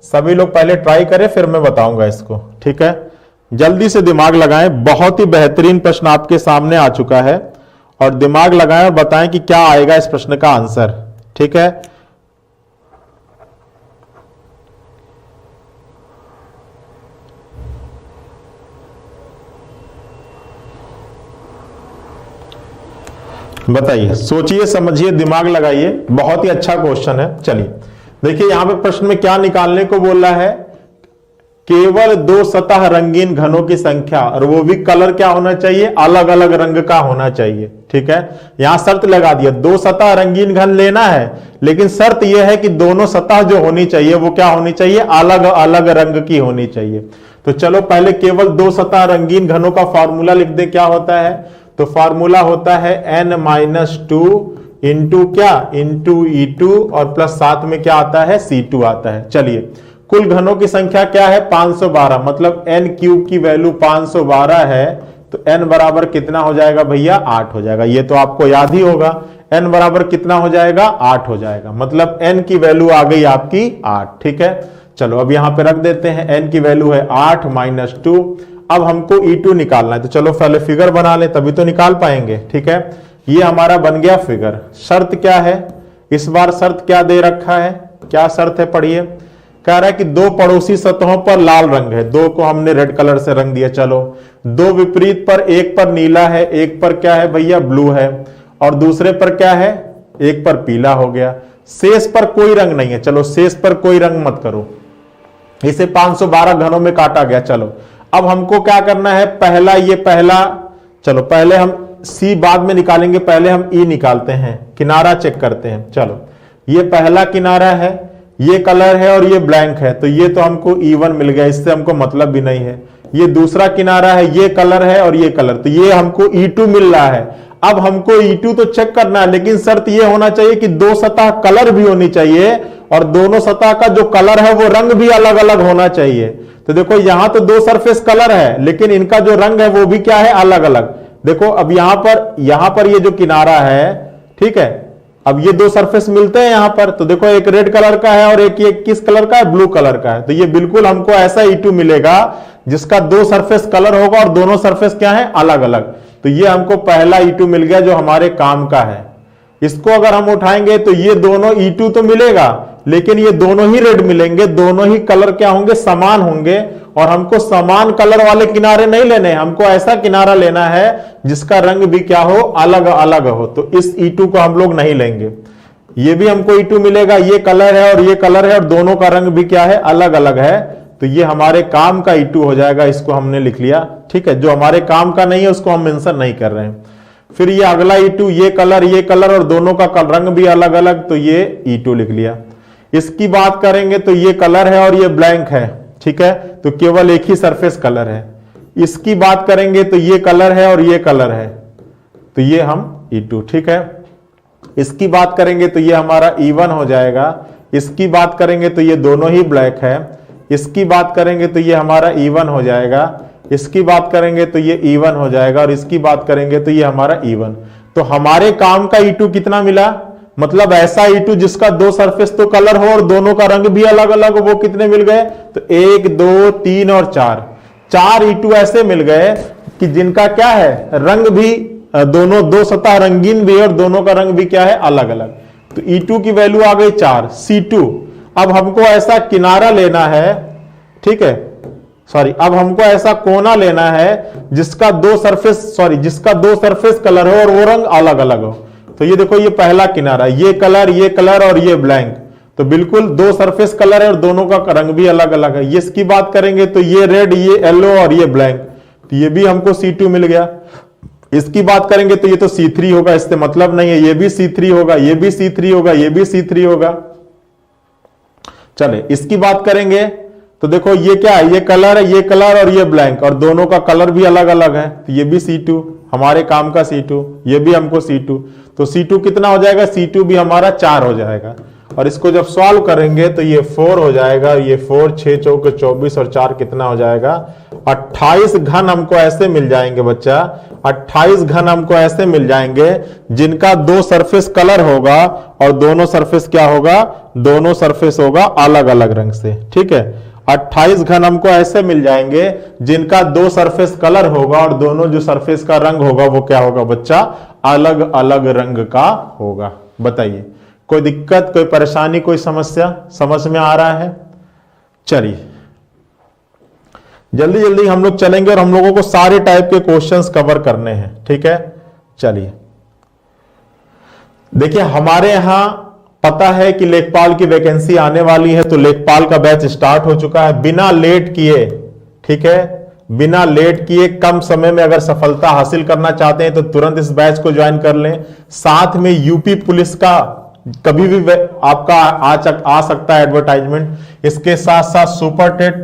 सभी लोग पहले ट्राई करें, फिर मैं बताऊंगा इसको। ठीक है, जल्दी से दिमाग लगाएं, बहुत ही बेहतरीन प्रश्न आपके सामने आ चुका है, और दिमाग लगाएं और बताएं कि क्या आएगा इस प्रश्न का आंसर। ठीक है, बताइए, सोचिए, समझिए, दिमाग लगाइए, बहुत ही अच्छा क्वेश्चन है। चलिए देखिए यहां पे प्रश्न में क्या निकालने को बोल रहा है, केवल दो सतह रंगीन घनों की संख्या, और वो भी कलर क्या होना चाहिए, अलग अलग रंग का होना चाहिए। ठीक है, यहां शर्त लगा दिया, दो सतह रंगीन घन लेना है, लेकिन शर्त यह है कि दोनों सतह जो होनी चाहिए वो क्या होनी चाहिए, अलग अलग रंग की होनी चाहिए। तो चलो पहले केवल दो सतह रंगीन घनों का फॉर्मूला लिख दे। क्या होता है, तो फॉर्मूला होता है n-2 इंटू क्या, इंटू E2, और प्लस साथ में क्या आता है, C2 आता है। चलिए कुल घनों की संख्या क्या है, 512, मतलब n क्यूब की वैल्यू 512 है, तो n बराबर कितना हो जाएगा भैया, 8 हो जाएगा। ये तो आपको याद ही होगा, n बराबर कितना हो जाएगा, 8 हो जाएगा, मतलब n की वैल्यू आ गई आपकी 8। ठीक है, चलो अब यहां पे रख देते हैं, n की वैल्यू है 8 - 2। अब हमको E2 निकालना है, तो चलो पहले फिगर बना ले, तभी तो निकाल पाएंगे। ठीक है, ये हमारा बन गया फिगर। शर्त क्या है, इस बार शर्त क्या दे रखा है, क्या शर्त है पढ़िए। कह रहा है कि दो पड़ोसी सतहों पर लाल रंग है, दो को हमने रेड कलर से रंग दिया। चलो दो विपरीत पर, एक पर नीला है, एक पर क्या है भैया, ब्लू है, और दूसरे पर क्या है, एक पर पीला हो गया। शेष पर कोई रंग नहीं है, चलो शेष पर कोई रंग मत करो, इसे 512 घनों में काटा गया। चलो अब हमको क्या करना है, पहला ये पहला, चलो पहले हम C बाद में निकालेंगे, पहले हम E निकालते हैं, किनारा चेक करते हैं। चलो ये पहला किनारा है, ये कलर है और ये ब्लैंक है, तो ये तो हमको E1 मिल गया, इससे हमको मतलब भी नहीं है। ये दूसरा किनारा है, ये कलर है और ये कलर, तो ये हमको E2 मिल रहा है। अब हमको E2 तो चेक करना है, लेकिन शर्त ये होना चाहिए कि दो सतह कलर भी होनी चाहिए, और दोनों सतह का जो कलर है वो रंग भी अलग अलग होना चाहिए। तो देखो यहां तो दो सरफेस कलर है, लेकिन इनका जो रंग है वो भी क्या है, अलग अलग। देखो अब यहां पर ये जो किनारा है, ठीक है, अब ये दो सरफेस मिलते हैं यहां पर, तो देखो एक रेड कलर का है और एक ये किस कलर का है, ब्लू कलर का है। तो ये बिल्कुल हमको ऐसा E2 मिलेगा जिसका दो सरफेस कलर होगा और दोनों सरफेस क्या है, अलग अलग। तो ये हमको पहला E2 मिल गया जो हमारे काम का है। इसको अगर हम उठाएंगे तो ये दोनों E2 तो मिलेगा, लेकिन ये दोनों ही रेड मिलेंगे, दोनों ही कलर क्या होंगे, समान होंगे। और हमको समान कलर वाले किनारे नहीं लेने, हमको ऐसा किनारा लेना है जिसका रंग भी क्या हो, अलग अलग हो। तो इस E2 को हम लोग नहीं लेंगे। ये भी हमको E2 मिलेगा, ये कलर है और ये कलर है और दोनों का रंग भी क्या है, अलग अलग है। तो ये हमारे काम का E2 हो जाएगा, इसको हमने लिख लिया। ठीक है, जो हमारे काम का नहीं है उसको हम मेंशन नहीं कर रहे हैं। फिर ये अगला E2, ये कलर और दोनों का रंग भी अलग अलग, तो ये E2 लिख लिया। इसकी बात करेंगे तो ये कलर है और ये ब्लैंक है, ठीक है, तो केवल एक ही सरफेस कलर है। इसकी बात करेंगे तो ये कलर है और ये कलर है, तो ये हम E2, ठीक है। इसकी बात करेंगे तो ये हमारा E1 हो जाएगा। इसकी बात करेंगे तो ये दोनों ही ब्लैक है। इसकी बात करेंगे तो ये हमारा E1 हो जाएगा। इसकी बात करेंगे तो ये E1 हो जाएगा और इसकी बात करेंगे तो ये हमारा E1। तो हमारे काम का E2 कितना मिला, मतलब ऐसा E2 जिसका दो सरफेस तो कलर हो और दोनों का रंग भी अलग अलग हो, वो कितने मिल गए, तो 1 2 3 और 4 E2 ऐसे मिल गए कि जिनका क्या है, रंग भी दोनों, दो सतह रंगीन भी और दोनों का रंग भी क्या है, अलग अलग। तो E2 की वैल्यू आ गई 4। C2, अब हमको ऐसा किनारा लेना है, ठीक है, सॉरी, अब हमको ऐसा कोना लेना है जिसका दो सरफेस कलर हो और वो रंग अलग अलग हो। तो ये देखो, ये पहला किनारा, ये कलर और ये ब्लैंक, तो बिल्कुल दो सरफेस कलर है और दोनों का रंग भी अलग अलग है। ये इसकी बात करेंगे तो ये रेड, ये येलो और ये ब्लैंक, तो ये भी हमको C2 मिल गया। इसकी बात करेंगे तो ये तो C3 होगा, इससे मतलब नहीं है, ये भी C3 होगा, ये भी C3 होगा, ये भी C3 होगा। चले, इसकी बात करेंगे तो देखो ये क्या है, ये कलर और ये ब्लैंक और दोनों का कलर भी अलग अलग है, तो ये भी C2, हमारे काम का C2, ये भी हमको C2। तो C2 कितना हो जाएगा, C2 भी हमारा 4 हो जाएगा। और इसको जब सॉल्व करेंगे तो ये 4 हो जाएगा, ये 4, 6 चौके 24 और 4 कितना हो जाएगा, 28 घन हमको ऐसे मिल जाएंगे बच्चा। 28 घन हमको ऐसे मिल जाएंगे जिनका दो सरफेस कलर होगा और दोनों सरफेस क्या होगा, दोनों सरफेस होगा अलग अलग रंग से, ठीक है। 28 घन हमको ऐसे मिल जाएंगे जिनका दो सरफेस कलर होगा और दोनों जो सरफेस का रंग होगा वो क्या होगा बच्चा, अलग अलग रंग का होगा। बताइए, कोई दिक्कत, कोई परेशानी, कोई समस्या समझ में आ रहा है? चलिए जल्दी जल्दी हम लोग चलेंगे और हम लोगों को सारे टाइप के क्वेश्चंस कवर करने हैं, ठीक है। चलिए देखिए, हमारे यहां पता है कि लेखपाल की वैकेंसी आने वाली है, तो लेखपाल का बैच स्टार्ट हो चुका है। बिना लेट किए, ठीक है, बिना लेट किए कम समय में अगर सफलता हासिल करना चाहते हैं तो तुरंत इस बैच को ज्वाइन कर लें। साथ में यूपी पुलिस का कभी भी आपका आ सकता है एडवर्टाइजमेंट। इसके साथ साथ सुपर टेट,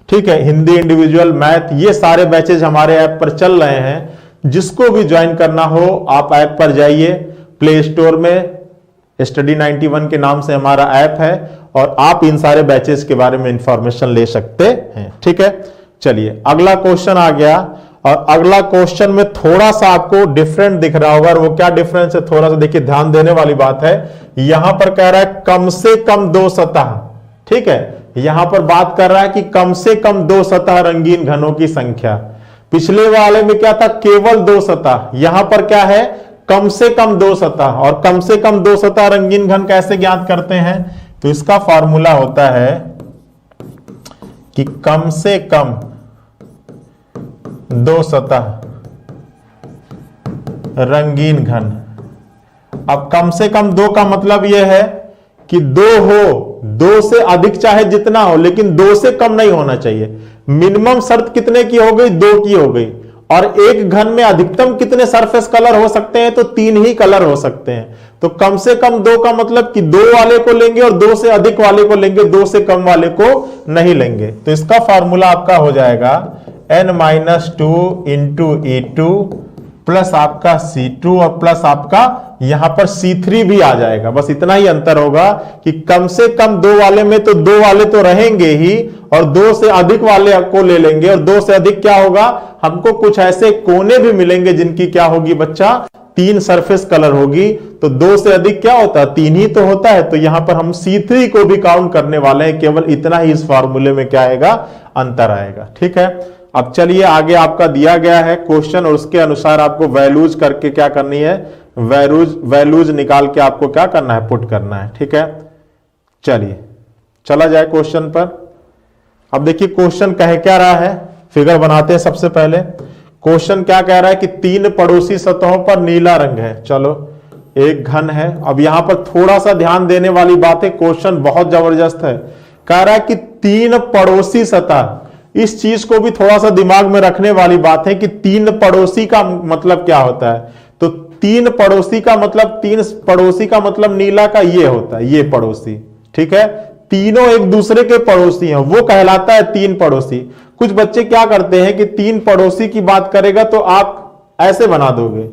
ठीक है, हिंदी इंडिविजुअल, मैथ, ये सारे बैचेज हमारे ऐप पर चल रहे हैं। जिसको भी ज्वाइन करना हो आप ऐप पर जाइए, प्ले स्टोर में स्टडी 91 के नाम से हमारा ऐप है और आप इन सारे बैचेस के बारे में इंफॉर्मेशन ले सकते हैं, ठीक है। चलिए अगला क्वेश्चन आ गया और अगला क्वेश्चन में थोड़ा सा आपको डिफरेंट दिख रहा होगा और वो क्या डिफरेंस है, थोड़ा सा देखिए, ध्यान देने वाली बात है। यहां पर कह रहा है कम से कम दो सतह, ठीक है, यहां पर बात कर रहा है कि कम से कम दो सतह रंगीन घनों की संख्या। पिछले वाले में क्या था, केवल दो सतह, यहां पर क्या है, कम से कम दो सतह। और कम से कम दो सतह रंगीन घन कैसे ज्ञात करते हैं, तो इसका फॉर्मूला होता है कि कम से कम दो सतह रंगीन घन। अब कम से कम दो का मतलब यह है कि दो हो, दो से अधिक चाहे जितना हो, लेकिन दो से कम नहीं होना चाहिए। मिनिमम शर्त कितने की हो गई, दो की हो गई। और एक घन में अधिकतम कितने सरफेस कलर हो सकते हैं, तो 3 ही कलर हो सकते हैं। तो कम से कम दो का मतलब कि दो वाले को लेंगे और दो से अधिक वाले को लेंगे, दो से कम वाले को नहीं लेंगे। तो इसका फॉर्मूला आपका हो जाएगा n-2 इंटू E2 प्लस आपका C2 और प्लस आपका यहां पर C3 भी आ जाएगा। बस इतना ही अंतर होगा कि कम से कम दो वाले में तो दो वाले तो रहेंगे ही और दो से अधिक वाले को ले लेंगे। और दो से अधिक क्या होगा, हमको कुछ ऐसे कोने भी मिलेंगे जिनकी क्या होगी बच्चा, 3 सरफेस कलर होगी तो 2 से अधिक क्या होता है, 3 ही तो होता है। तो यहां पर हम C3 को भी काउंट करने वाले हैं, केवल इतना ही इस फॉर्मूले में क्या आएगा, अंतर आएगा। ठीक है, अब चलिए आगे आपका दिया गया है क्वेश्चन और उसके अनुसार आपको वैल्यूज करके क्या करनी है, वैल्यूज निकाल के आपको क्या करना है, पुट करना है। ठीक है, चलिए चला जाए क्वेश्चन पर। अब देखिए क्वेश्चन कह क्या रहा है, फिगर बनाते हैं। सबसे पहले क्वेश्चन क्या कह रहा है कि 3 पड़ोसी सतहों पर नीला रंग है। चलो एक घन है। अब यहां पर थोड़ा सा ध्यान देने वाली बात है, क्वेश्चन बहुत जबरदस्त है। कह रहा है कि 3 पड़ोसी सतह, इस चीज को भी थोड़ा सा दिमाग में रखने वाली बात है कि 3 पड़ोसी का मतलब क्या होता है। तो 3 पड़ोसी का मतलब, 3 पड़ोसी का मतलब नीला का ये होता है, ये पड़ोसी। ठीक है, तीनों एक दूसरे के पड़ोसी हैं, वो कहलाता है 3 पड़ोसी। कुछ बच्चे क्या करते हैं कि 3 पड़ोसी की बात करेगा तो आप ऐसे बना दोगे,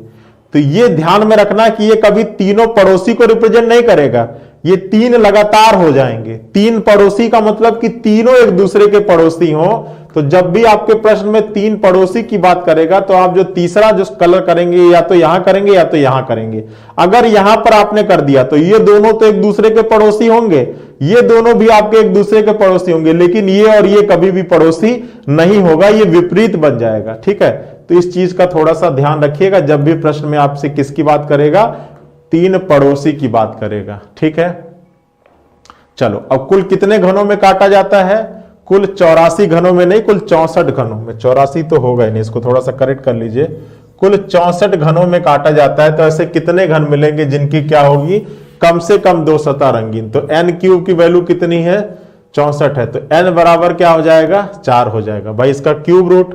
तो ये ध्यान में रखना कि ये कभी तीनों पड़ोसी को रिप्रेजेंट नहीं करेगा, ये 3 लगातार हो जाएंगे। 3 पड़ोसी का मतलब कि तीनों एक दूसरे के पड़ोसी हो। तो जब भी आपके प्रश्न में 3 पड़ोसी की बात करेगा तो आप जो तीसरा जो कलर करेंगे, या तो यहां करेंगे या तो यहां करेंगे। अगर यहां पर आपने कर दिया तो ये दोनों तो एक दूसरे के पड़ोसी होंगे, ये दोनों भी आपके एक दूसरे के पड़ोसी होंगे, लेकिन ये और ये कभी भी पड़ोसी नहीं होगा, ये विपरीत बन जाएगा। ठीक है, तो इस चीज का थोड़ा सा ध्यान रखिएगा जब भी प्रश्न में आपसे किसकी बात करेगा, 3 पड़ोसी की बात करेगा। ठीक है, चलो अब कुल कितने घनों में काटा जाता है, कुल 84 घनों में नहीं, कुल 64 घनों में। 84 तो होगा ही नहीं, इसको थोड़ा सा करेक्ट कर लीजिए। कुल 64 घनों में काटा जाता है। तो ऐसे कितने घन मिलेंगे जिनकी क्या होगी, कम से कम 2 सतह रंगीन। तो n क्यूब की वैल्यू कितनी है, 64 है। तो n बराबर क्या हो जाएगा, 4 हो जाएगा भाई, इसका क्यूब रूट।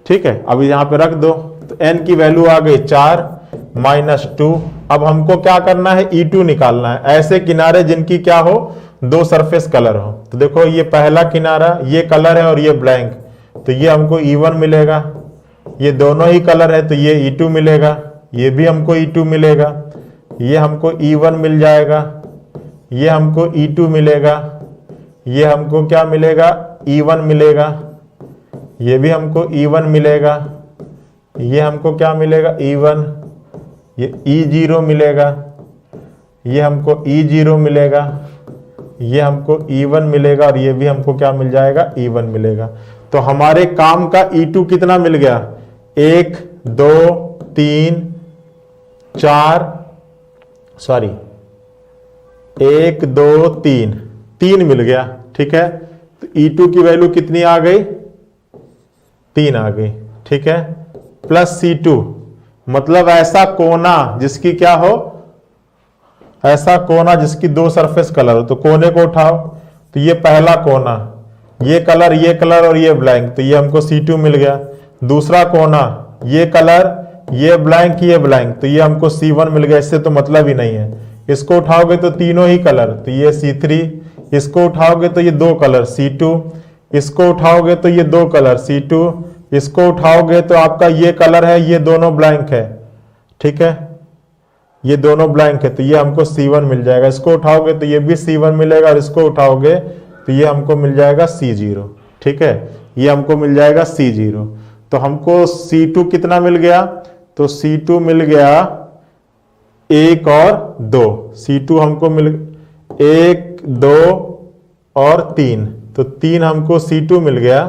ठीक है, अब यहां पे रख दो, तो n की वैल्यू आ गई 4 - 2। अब हमको क्या करना है, E2 निकालना है। ऐसे किनारे जिनकी क्या हो, 2 सरफेस कलर हो। तो देखो ये पहला किनारा, ये कलर है और ये ब्लैंक, तो ये हमको E1 मिलेगा। ये दोनों ही कलर है तो ये E2 मिलेगा, ये भी हमको E2 मिलेगा, ये हमको E1 मिल जाएगा, ये हमको E2 मिलेगा, ये हमको क्या मिलेगा, E1 मिलेगा, ये भी हमको E1 मिलेगा, ये हमको क्या मिलेगा, E1, ये E0 मिलेगा, ये हमको E0 मिलेगा, ये हमको E1 मिलेगा और ये भी हमको क्या मिल जाएगा, E1 मिलेगा। तो हमारे काम का E2 कितना मिल गया, 1 2 3 4, सॉरी 1 2 3, 3 मिल गया। ठीक है, तो E2 की वैल्यू कितनी आ गई, 3 आ गई। ठीक है, प्लस C2, मतलब ऐसा कोना जिसकी क्या हो, ऐसा कोना जिसकी 2 सरफेस कलर हो। तो कोने को उठाओ, तो ये पहला कोना, ये कलर और ये ब्लैंक, तो ये हमको C2 मिल गया। दूसरा कोना, ये कलर, ये ब्लैंक, तो ये हमको C1 मिल गया। इससे तो मतलब ही नहीं है। इसको उठाओगे तो तीनों ही कलर, तो ये C3, इसको उठाओगे तो ये 2 कलर C2, इसको उठाओगे तो ये 2 कलर C2, इसको उठाओगे तो आपका ये कलर है, ये दोनों ब्लैंक है। ठीक है, ये दोनों ब्लैंक है, तो ये हमको C1 मिल जाएगा। इसको उठाओगे तो ये भी C1 मिलेगा और इसको उठाओगे तो ये हमको मिल जाएगा C0। ठीक है, ये हमको मिल जाएगा C0। तो हमको C2 कितना मिल गया, तो C2 मिल गया 1 और 2। C2 हमको मिल 1 2 और 3, तो 3 हमको C2 मिल गया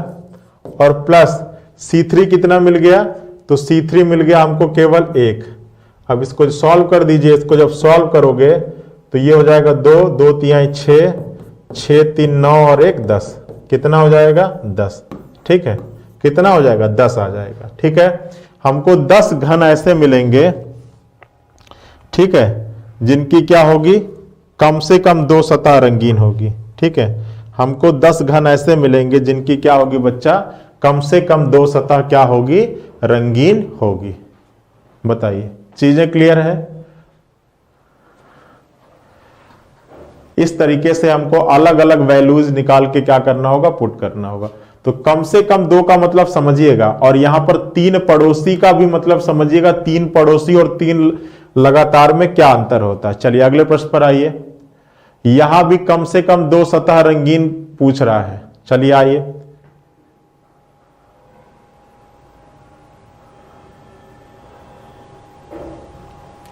और प्लस C3 कितना मिल गया, तो C3 मिल गया हमको केवल 1। अब इसको सॉल्व कर दीजिए। इसको जब सॉल्व करोगे तो ये हो जाएगा 2 2 3 6, 6 3 9 और 1 10, कितना हो जाएगा, 10। ठीक है, कितना हो जाएगा, 10 आ जाएगा। ठीक है, हमको 10 घन ऐसे मिलेंगे, ठीक है, जिनकी क्या होगी, कम से कम 2 सतह रंगीन होगी। ठीक है, हमको 10 घन ऐसे मिलेंगे जिनकी क्या होगी बच्चा, कम से कम 2 सतह क्या होगी, रंगीन होगी। बताइए, चीजें क्लियर है। इस तरीके से हमको अलग अलग वैल्यूज निकाल के क्या करना होगा, पुट करना होगा। तो कम से कम 2 का मतलब समझिएगा, और यहां पर 3 पड़ोसी का भी मतलब समझिएगा। 3 पड़ोसी और 3 लगातार में क्या अंतर होता है। चलिए अगले प्रश्न पर आइए। यहां भी कम से कम 2 सतह रंगीन पूछ रहा है। चलिए आइए,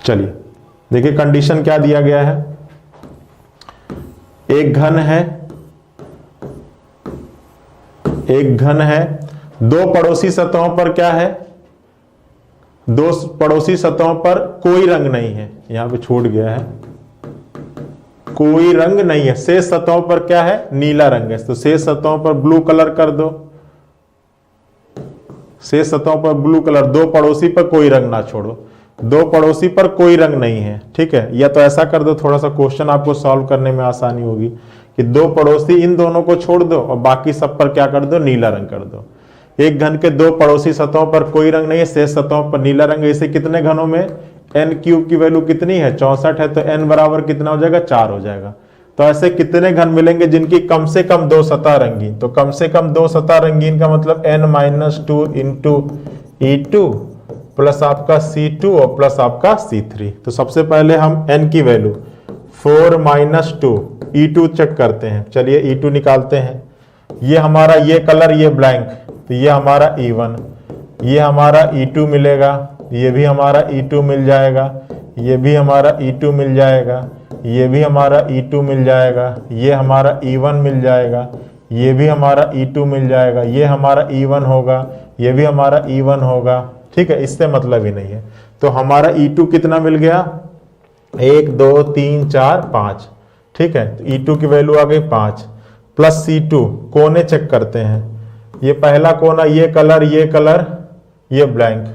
चलिए देखिए कंडीशन क्या दिया गया है, एक घन है, एक घन है, दो पड़ोसी सतहों पर क्या है, दो पड़ोसी सतहों पर कोई रंग नहीं है, यहां पे छूट गया है, कोई रंग नहीं है, शेष सतहों पर क्या है, नीला रंग है, तो शेष सतहों पर ब्लू कलर कर दो, शेष सतहों पर ब्लू कलर, दो पड़ोसी पर कोई रंग ना छोड़ो, दो पड़ोसी पर कोई रंग नहीं है, ठीक है। या तो ऐसा कर दो, थोड़ा सा क्वेश्चन आपको सॉल्व करने में आसानी होगी कि दो पड़ोसी इन दोनों को छोड़ दो और बाकी सब पर क्या कर दो, नीला रंग कर दो। एक घन के दो पड़ोसी सतहों पर कोई रंग नहीं है, शेष सतहों पर नीला रंग है। इसे कितने घनों में, n क्यूब की वैल्यू कितनी है, 64 है, तो n बराबर कितना हो जाएगा, 4 हो जाएगा। तो ऐसे कितने घन मिलेंगे जिनकी कम से कम दो सतह रंगीन, तो कम से कम दो सतह रंगीन का मतलब n-2 इंटू E2 प्लस आपका C2 और प्लस आपका C3। तो सबसे पहले हम n की वैल्यू 4-2 E2 चेक करते हैं, चलिए E2 निकालते हैं। ये हमारा ये कलर, ये ब्लैंक, तो ये हमारा E1, ये हमारा E2 मिलेगा, ये भी हमारा E2 मिल जाएगा, ये भी हमारा E2 मिल जाएगा, ये भी हमारा E2 मिल जाएगा, ये हमारा E1 मिल जाएगा, ये भी हमारा E2 मिल जाएगा, ये हमारा E1 होगा, ये भी हमारा E1 होगा, ठीक है। इससे मतलब ही नहीं है। तो हमारा E2 कितना मिल गया, 1 2 3 4 5, ठीक है। तो E2 की वैल्यू आ गई 5 प्लस C2, कोने चेक करते हैं, ये पहला कोना, ये कलर, ये ब्लैंक,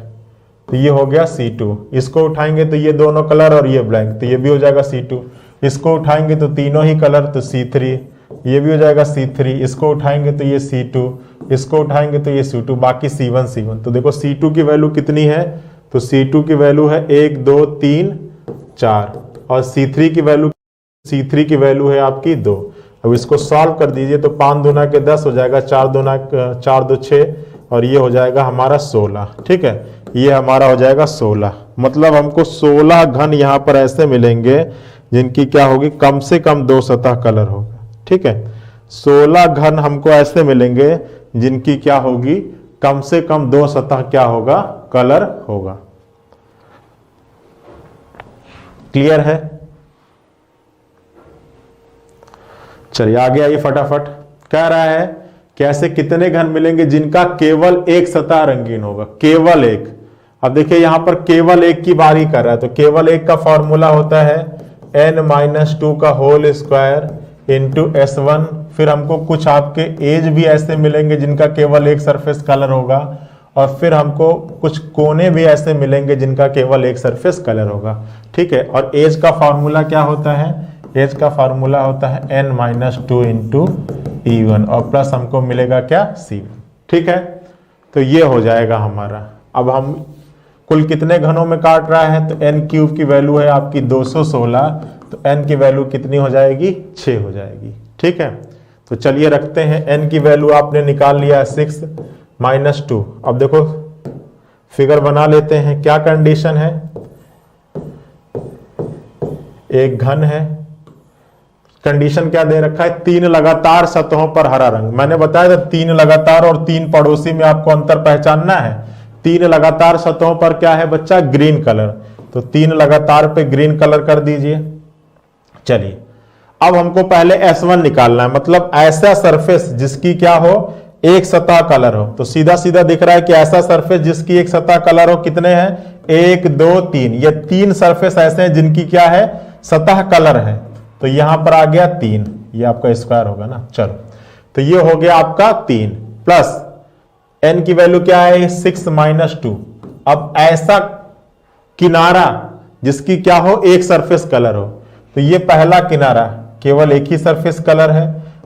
तो ये हो गया C2। इसको उठाएंगे तो ये दोनों कलर और ये ब्लैंक, तो ये भी हो जाएगा C2। इसको उठाएंगे तो तीनों ही कलर, तो C3, ये भी हो जाएगा C3। इसको उठाएंगे तो ये C2, इसको उठाएंगे तो ये C2, बाकी C1। तो देखो C2 की वैल्यू कितनी है, तो C2 की वैल्यू है 1 2 3 4 और C3 की वैल्यू है आपकी 2। अब इसको सॉल्व कर दीजिए तो 5 दूना के 10 हो जाएगा, 4 2 6 और ये हो जाएगा हमारा 16, ठीक है। ये हमारा हो जाएगा 16, मतलब हमको 16 घन यहाँ पर ऐसे मिलेंगे जिनकी क्या होगी, कम से कम दो सतह कलर होगा, ठीक है। 16 घन हमको ऐसे मिलेंगे जिनकी क्या होगी, कम से कम दो सतह क्या होगा, कलर होगा। क्लियर है? चलिए आगे आइए फटाफट। कह रहा है कि ऐसे कितने घन मिलेंगे जिनका केवल एक सतह रंगीन होगा, केवल एक। अब देखिए यहां पर केवल एक की बारी कर रहा है, तो केवल एक का फॉर्मूला होता है n-2 का होल स्क्वायर इंटू S1। फिर हमको कुछ आपके एज भी ऐसे मिलेंगे जिनका केवल एक सरफेस कलर होगा, और फिर हमको कुछ कोने भी ऐसे मिलेंगे जिनका केवल एक सरफेस कलर होगा, ठीक है। और एज का फॉर्मूला क्या होता है, एज का फार्मूला होता है n-2 इंटू E1 और प्लस हमको मिलेगा क्या, C1, ठीक है। तो ये हो जाएगा हमारा। अब हम कुल कितने घनों में काट रहा है, तो n क्यूब की वैल्यू है आपकी 216, तो n की वैल्यू कितनी हो जाएगी, 6 हो जाएगी, ठीक है। तो चलिए रखते हैं, n की वैल्यू आपने निकाल लिया है 6 - 2। अब देखो फिगर बना लेते हैं, क्या कंडीशन है, एक घन है, कंडीशन क्या दे रखा है, 3 लगातार सतहों पर हरा रंग। मैंने बताया था 3 लगातार और 3 पड़ोसी में आपको अंतर पहचानना है। 3 लगातार सतहों पर क्या है बच्चा, ग्रीन कलर, तो 3 लगातार पे ग्रीन कलर कर दीजिए। चलिए अब हमको पहले S1 निकालना है, मतलब ऐसा सरफेस जिसकी क्या हो, एक सतह कलर हो। तो सीधा सीधा दिख रहा है कि ऐसा सरफेस जिसकी एक सतह कलर हो, कितने हैं, 1 2 3, ये 3 सरफेस ऐसे हैं जिनकी क्या है, सतह कलर है। तो यहां पर आ गया 3, ये आपका स्क्वायर होगा ना। चलो तो ये हो गया आपका 3 प्लस n की वैल्यू क्या है, 6 - 2। अब ऐसा किनारा जिसकी क्या हो, एक सरफेस कलर हो, तो ये पहला किनारा केवल एक ही सरफेस कलर है,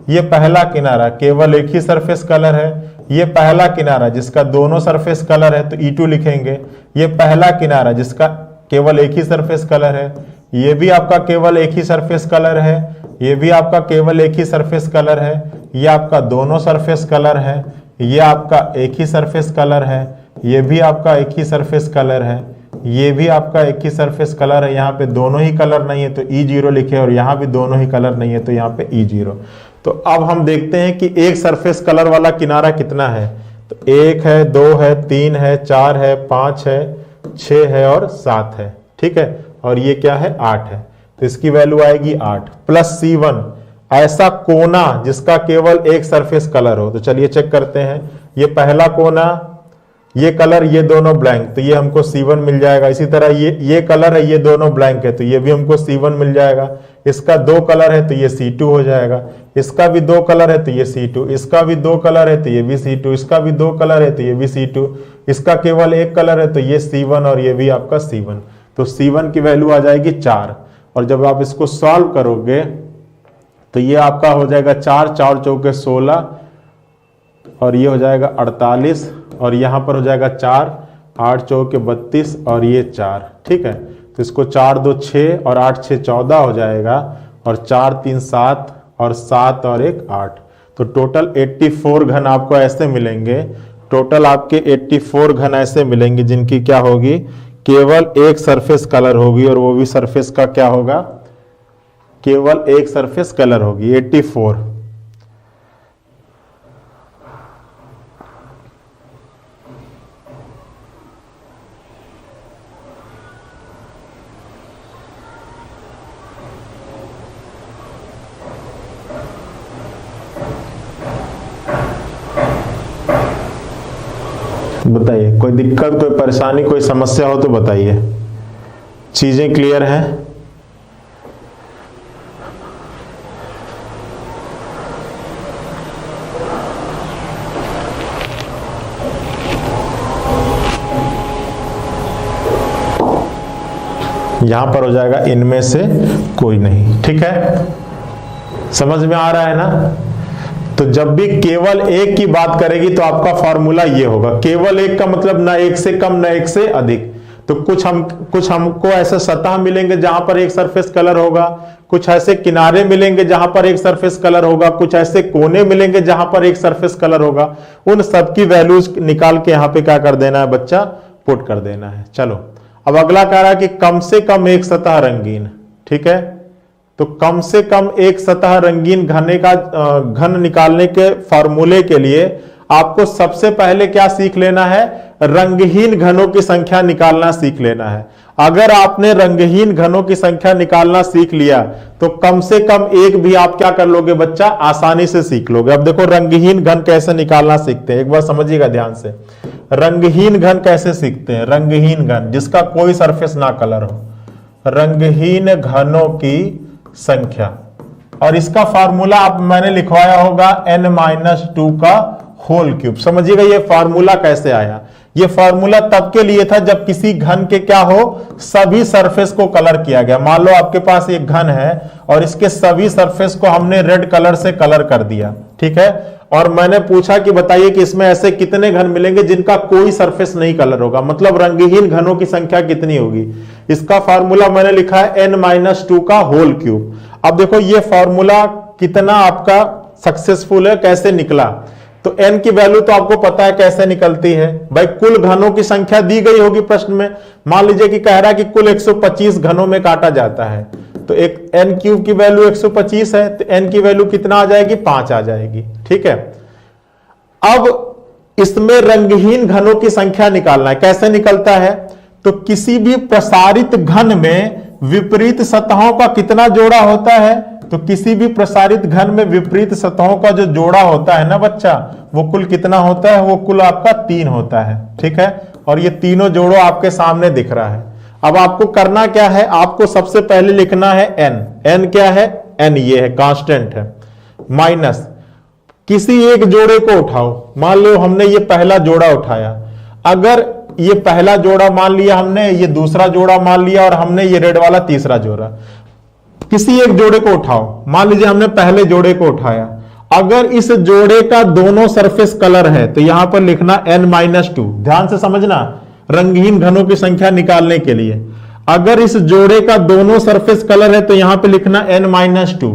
ये पहला किनारा केवल एक ही सरफेस कलर है, ये पहला किनारा जिसका दोनों सरफेस कलर है तो E2 लिखेंगे, ये पहला किनारा जिसका केवल एक ही सरफेस कलर है, ये भी आपका केवल एक ही सरफेस कलर है, ये भी आपका केवल एक ही सरफेस कलर है, ये आपका दोनों सरफेस कलर है, ये आपका एक ही सरफेस कलर है, ये भी आपका एक ही सरफेस कलर है, ये भी आपका एक ही सरफेस कलर है। यहाँ पे दोनों ही कलर नहीं है तो E0 लिखे, और यहाँ भी दोनों ही कलर नहीं है तो यहाँ पे E0। तो अब हम देखते हैं कि एक सरफेस कलर वाला किनारा कितना है, तो 1 है, 2 है, 3 है, 4 है, 5 है, 6 है और 7 है, ठीक है। और ये क्या है 8 है, तो इसकी वैल्यू आएगी 8 प्लस C1 ऐसा कोना जिसका केवल एक सरफेस कलर हो। तो चलिए चेक करते हैं, ये पहला कोना, ये कलर, ये दोनों ब्लैंक, तो ये हमको C1 मिल जाएगा। इसी तरह ये कलर है, ये दोनों ब्लैंक है, तो ये भी हमको C1 मिल जाएगा। इसका 2 कलर है तो ये C2 हो जाएगा। इसका भी 2 कलर है तो ये C2, इसका भी 2 कलर है तो ये भी C2, इसका भी 2 कलर है तो ये भी C2, इसका केवल एक कलर है तो ये C1 और ये भी आपका C1। तो C1 की वैल्यू आ जाएगी 4। और जब आप इसको सॉल्व करोगे तो ये आपका हो जाएगा 4, 4 चौके 16 और ये हो जाएगा 48 और यहाँ पर हो जाएगा 4, 8 चौके 32 और ये 4। ठीक है, तो इसको 4 2 6 और 8 6 14 हो जाएगा और 4 3 7 और 7 और 1 8। तो टोटल 84 घन आपको ऐसे मिलेंगे। टोटल आपके 84 घन ऐसे मिलेंगे जिनकी क्या होगी, केवल एक सरफेस कलर होगी और वो भी सरफेस का क्या होगा, केवल एक सरफेस कलर होगी 84। बताइए, कोई दिक्कत, कोई परेशानी, कोई समस्या हो तो बताइए। चीजें क्लियर हैं? यहां पर हो जाएगा इनमें से कोई नहीं। ठीक है, समझ में आ रहा है ना? तो जब भी केवल एक की बात करेगी तो आपका फॉर्मूला ये होगा। केवल एक का मतलब ना एक से कम ना एक से अधिक। तो कुछ हमको ऐसे सतह मिलेंगे जहां पर एक सरफेस कलर होगा, कुछ ऐसे किनारे मिलेंगे जहां पर एक सरफेस कलर होगा, कुछ ऐसे कोने मिलेंगे जहां पर एक सरफेस कलर होगा। उन सब की वैल्यूज निकाल के यहाँ पे क्या कर देना है बच्चा, पुट कर देना है। चलो अब अगला कह रहा है कि कम से कम एक सतह रंगीन। ठीक है, तो कम से कम एक सतह रंगीन घन निकालने के फॉर्मूले के लिए आपको सबसे पहले क्या सीख लेना है, रंगहीन घनों की संख्या निकालना सीख लेना है। अगर आपने रंगहीन घनों की संख्या निकालना सीख लिया तो कम से कम एक भी आप क्या कर लोगे बच्चा, आसानी से सीख लोगे। अब देखो रंगहीन घन कैसे निकालना सीखते हैं, एक बार समझिएगा ध्यान से। रंगहीन घन कैसे सीखते हैं, रंगहीन घन जिसका कोई सरफेस ना कलर हो, रंगहीन घनों की संख्या। और इसका फार्मूला आप मैंने लिखवाया होगा n-2 का होल क्यूब। समझिएगा ये फार्मूला कैसे आया। ये फार्मूला तब के लिए था जब किसी घन के क्या हो, सभी सरफेस को कलर किया गया। मान लो आपके पास एक घन है और इसके सभी सरफेस को हमने रेड कलर से कलर कर दिया। ठीक है, और मैंने पूछा कि बताइए कि इसमें ऐसे कितने घन मिलेंगे जिनका कोई सरफेस नहीं कलर होगा, मतलब रंगहीन घनों की संख्या कितनी होगी। इसका फार्मूला मैंने लिखा है n-2 का होल क्यूब। अब देखो ये फार्मूला कितना आपका सक्सेसफुल है, कैसे निकला। तो n की वैल्यू तो आपको पता है कैसे निकलती है भाई, कुल घनों की संख्या दी गई होगी प्रश्न में। मान लीजिए कि कह रहा है कि कुल 125 घनों में काटा जाता है, तो एक n क्यूब की वैल्यू 125 है, तो n की वैल्यू कितना आ जाएगी, 5 आ जाएगी। ठीक है, अब इसमें रंगहीन घनों की संख्या निकालना है। कैसे निकलता है, तो किसी भी प्रसारित घन में विपरीत सतहों का कितना जोड़ा होता है, तो किसी भी प्रसारित घन में विपरीत सतहों का जो जोड़ा होता है ना बच्चा, वो कुल कितना होता है, वो कुल आपका 3 होता है। ठीक है, और ये तीनों जोड़ों आपके सामने दिख रहा है। अब आपको करना क्या है, आपको सबसे पहले लिखना है n क्या है, n ये है कांस्टेंट है, माइनस किसी एक जोड़े को उठाओ। मान लो हमने ये पहला जोड़ा उठाया, अगर ये पहला जोड़ा मान लिया हमने, ये दूसरा जोड़ा मान लिया और हमने ये रेड वाला तीसरा जोड़ा, किसी एक जोड़े को उठाओ। मान लीजिए हमने पहले जोड़े को उठाया, अगर इस जोड़े का दोनों सरफेस कलर है तो यहां पर लिखना n-2। ध्यान से समझना, रंगहीन घनों की संख्या निकालने के लिए अगर इस जोड़े का दोनों सरफेस कलर है तो यहां पे लिखना n-2।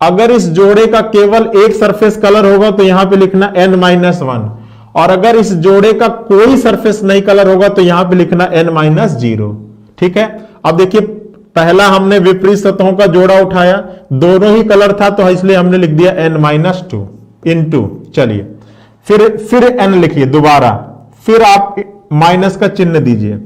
अगर इस जोड़े का केवल एक सरफेस कलर होगा तो यहां पे लिखना n-1, और अगर इस जोड़े का कोई सरफेस नहीं कलर होगा तो यहां पे लिखना n-0। ठीक है, अब देखिए पहला हमने विपरीत सतहों का जोड़ा उठाया, दोनों ही कलर था तो इसलिए हमने लिख दिया n-2 इंटू, चलिए फिर n लिखिए दोबारा, फिर आप माइनस का चिन्ह दीजिए।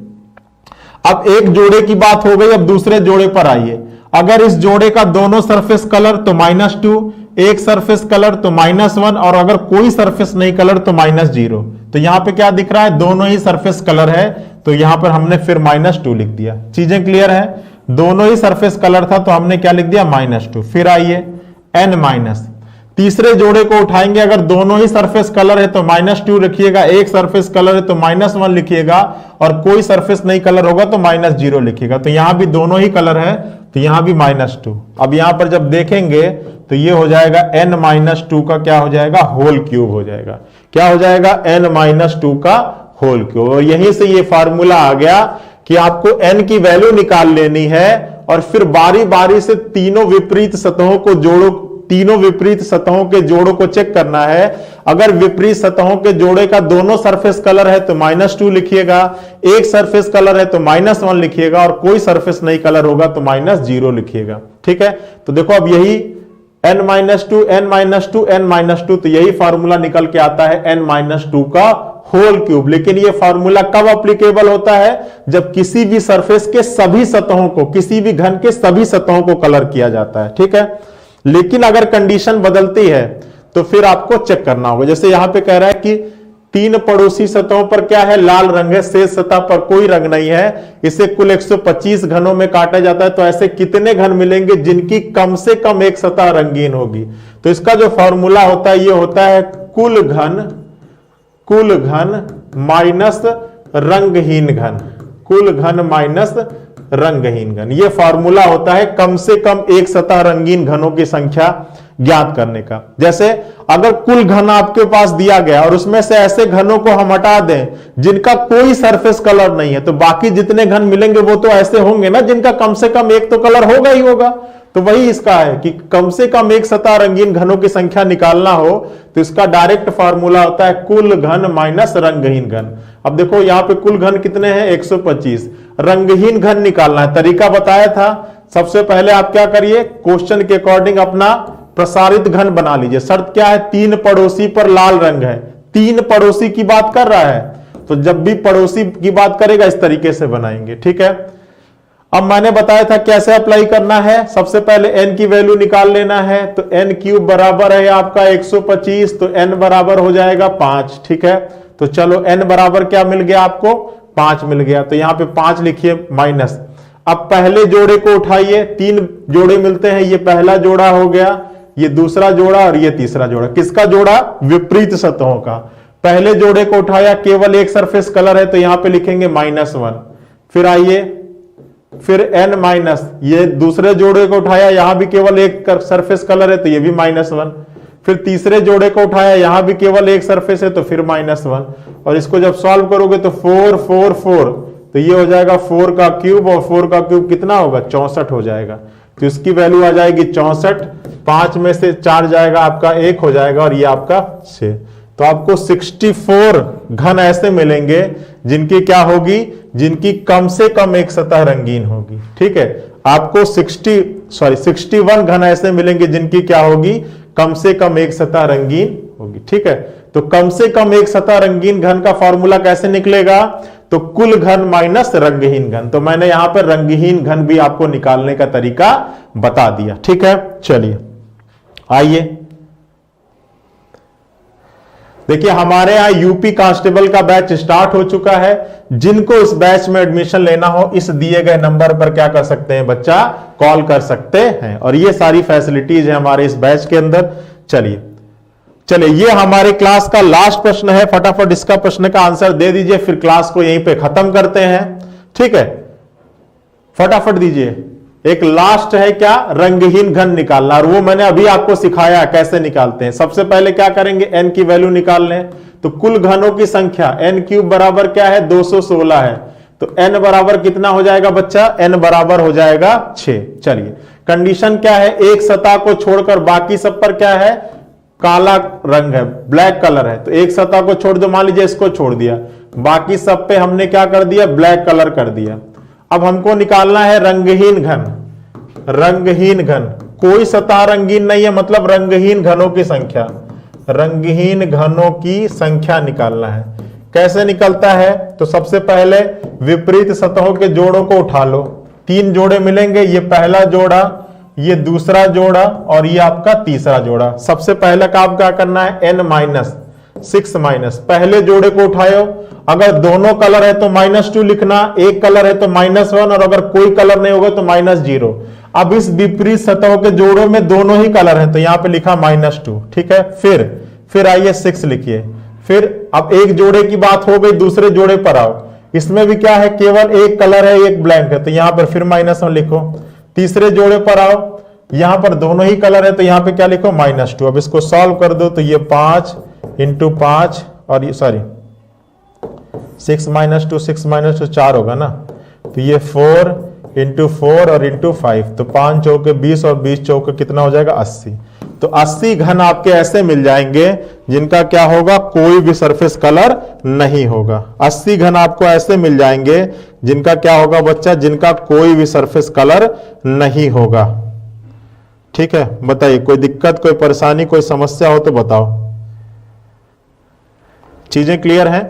अब एक जोड़े की बात हो गई, अब दूसरे जोड़े पर आइए। अगर इस जोड़े का दोनों सरफेस कलर तो -2, एक सरफेस कलर तो -1, और अगर कोई सरफेस नहीं कलर तो -0। तो यहां पे क्या दिख रहा है, दोनों ही सरफेस कलर है, तो यहां पर हमने फिर -2 लिख दिया। चीजें क्लियर है, दोनों ही सरफेस कलर था तो हमने क्या लिख दिया, -2। फिर आइए n-, तीसरे जोड़े को उठाएंगे, अगर दोनों ही सरफेस कलर है तो -2 लिखिएगा, एक सरफेस कलर है तो -1 लिखिएगा, और कोई सरफेस नहीं कलर होगा तो -0 लिखिएगा। तो यहां भी दोनों ही कलर है तो यहां भी -2। अब यहां पर जब देखेंगे तो ये हो जाएगा n-2 का क्या हो जाएगा, होल क्यूब हो जाएगा। क्या हो जाएगा, n-2 का होल क्यूब। और यहीं से ये फार्मूला आ गया कि आपको n की वैल्यू निकाल लेनी है और फिर बारी बारी से तीनों विपरीत सतहों को जोड़ो, तीनों विपरीत सतहों के जोड़ों को चेक करना है। अगर विपरीत सतहों के जोड़े का दोनों सरफेस कलर है तो -2 लिखिएगा, एक सरफेस कलर है तो -1 लिखिएगा, और कोई सरफेस नहीं कलर होगा तो -0 लिखिएगा। ठीक है, तो देखो अब यही n-2 n-2 n-2, तो यही फार्मूला निकल के आता है n-2 का होल क्यूब। लेकिन यह फार्मूला कब एप्लीकेबल होता है, जब किसी भी सरफेस के सभी सतहों को, किसी भी घन के सभी सतहों को कलर किया जाता है। ठीक है, लेकिन अगर कंडीशन बदलती है तो फिर आपको चेक करना होगा। जैसे यहां पे कह रहा है कि 3 पड़ोसी सतहों पर क्या है, लाल रंग है, शेष सतह पर कोई रंग नहीं है, इसे कुल 125 घनों में काटा जाता है, तो ऐसे कितने घन मिलेंगे जिनकी कम से कम एक सतह रंगीन होगी। तो इसका जो फॉर्मूला होता है, ये होता है कुल घन माइनस रंगहीन घन, कुल घन माइनस रंगहीन घन। यह फॉर्मूला होता है कम से कम एक सतह रंगीन घनों की संख्या ज्ञात करने का। जैसे अगर कुल घन आपके पास दिया गया और उसमें से ऐसे घनों को हम हटा दें जिनका कोई सरफेस कलर नहीं है, तो बाकी जितने घन मिलेंगे वो तो ऐसे होंगे ना जिनका कम से कम एक तो कलर होगा ही होगा। तो वही इसका है कि कम से कम एक सतह रंगीन घनों की संख्या निकालना हो तो इसका डायरेक्ट फार्मूला होता है कुल घन माइनस रंगहीन घन। अब देखो यहां पे कुल घन कितने हैं, 125। रंगहीन घन निकालना है, तरीका बताया था। सबसे पहले आप क्या करिए, क्वेश्चन के अकॉर्डिंग अपना प्रसारित घन बना लीजिए। शर्त क्या है, 3 पड़ोसी पर लाल रंग है, 3 पड़ोसी की बात कर रहा है, तो जब भी पड़ोसी की बात करेगा इस तरीके से बनाएंगे। ठीक है, अब मैंने बताया था कैसे अप्लाई करना है। सबसे पहले n की वैल्यू निकाल लेना है, तो n क्यूब बराबर है आपका 125, तो n बराबर हो जाएगा 5। ठीक है, तो चलो n बराबर क्या मिल गया आपको, 5 मिल गया। तो यहां पे 5 लिखिए माइनस। अब पहले जोड़े को उठाइए, 3 जोड़े मिलते हैं, ये पहला जोड़ा हो गया, ये दूसरा जोड़ा और ये तीसरा जोड़ा। किसका जोड़ा, विपरीत सतहों का। पहले जोड़े को उठाया, केवल एक सरफेस कलर है, तो यहां पे लिखेंगे -1। फिर आइए, फिर n माइनस, ये दूसरे जोड़े को उठाया, यहां भी केवल एक सरफेस कलर है तो ये भी -1। फिर तीसरे जोड़े को उठाया, यहां भी केवल एक सरफेस है तो फिर -1। और इसको जब सॉल्व करोगे तो 4 4 4, तो ये हो जाएगा 4 का क्यूब, और 4 का क्यूब कितना होगा, 64 हो जाएगा। तो इसकी वैल्यू आ जाएगी 64। 5 में से 4 जाएगा आपका 1 हो जाएगा, और ये आपका 6। तो आपको 64 घन ऐसे मिलेंगे जिनकी क्या होगी, जिनकी कम से कम एक सतह रंगीन होगी। ठीक है, आपको 61 घन ऐसे मिलेंगे जिनकी क्या होगी, कम से कम एक सतह रंगीन होगी। ठीक है, तो कम से कम एक सतह रंगीन घन का फॉर्मूला कैसे निकलेगा, तो कुल घन माइनस रंगहीन घन। तो मैंने यहां पर रंगहीन घन भी आपको निकालने का तरीका बता दिया। ठीक है, चलिए आइए देखिए, हमारे यहां यूपी कांस्टेबल का बैच स्टार्ट हो चुका है। जिनको इस बैच में एडमिशन लेना हो, इस दिए गए नंबर पर क्या कर सकते हैं बच्चा, कॉल कर सकते हैं। और ये सारी फैसिलिटीज है हमारे इस बैच के अंदर। चलिए ये हमारे क्लास का लास्ट प्रश्न है, फटाफट इसका प्रश्न का आंसर दे दीजिए, फिर क्लास को यहीं पे खत्म करते हैं। ठीक है, फटाफट दीजिए। एक लास्ट है क्या, रंगहीन घन निकालना, और वो मैंने अभी आपको सिखाया कैसे निकालते हैं। सबसे पहले क्या करेंगे, n की वैल्यू निकाल लें। तो कुल घनों की संख्या n क्यूब बराबर क्या है, 216 है, तो n बराबर कितना हो जाएगा बच्चा, n बराबर हो जाएगा 6। चलिए कंडीशन क्या है, एक सतह को छोड़कर बाकी सब पर क्या है, काला रंग है, ब्लैक कलर है, तो एक सतह को छोड़ दो, मान लीजिए इसको छोड़ दिया, बाकी सब पे हमने क्या कर दिया, ब्लैक कलर कर दिया। अब हमको निकालना है रंगहीन घन। रंगहीन घन, कोई सतह रंगीन नहीं है, मतलब रंगहीन घनों की संख्या, रंगहीन घनों की संख्या निकालना है। कैसे निकलता है? तो सबसे पहले विपरीत सतहों के जोड़ों को उठा लो। 3 जोड़े मिलेंगे, ये पहला जोड़ा, ये दूसरा जोड़ा और ये आपका तीसरा जोड़ा। सबसे पहले काम क्या करना है? n-6 पहले जोड़े को उठाओ। अगर दोनों कलर है तो -2 लिखना, एक कलर है तो -1 और अगर कोई कलर नहीं होगा तो -0। अब इस विपरीत सतहों के जोड़ों में दोनों ही कलर हैं तो यहां पे लिखा -2, ठीक है। फिर आइए 6 लिखिए। फिर अब एक जोड़े की बात हो गई, दूसरे जोड़े पर आओ। इसमें भी क्या है? केवल एक कलर है, एक ब्लैंक है तो यहां पर फिर -1 लिखो। तीसरे जोड़े पर आओ, यहां पर दोनों ही कलर है तो यहां पे क्या लिखो? -2। अब इसको सॉल्व कर दो तो ये 5 × 5 और ये 6 - 2 6 - 2 4 होगा ना, तो ये 4 × 4 और × 5 तो 5 चौके 20 और 20 चौके कितना हो जाएगा? 80। तो 80 घन आपके ऐसे मिल जाएंगे जिनका क्या होगा? कोई भी सरफेस कलर नहीं होगा। 80 घन आपको ऐसे मिल जाएंगे जिनका क्या होगा बच्चा? जिनका कोई भी सरफेस कलर नहीं होगा। ठीक है, बताइए कोई दिक्कत, कोई परेशानी, कोई समस्या हो तो बताओ। चीजें क्लियर हैं?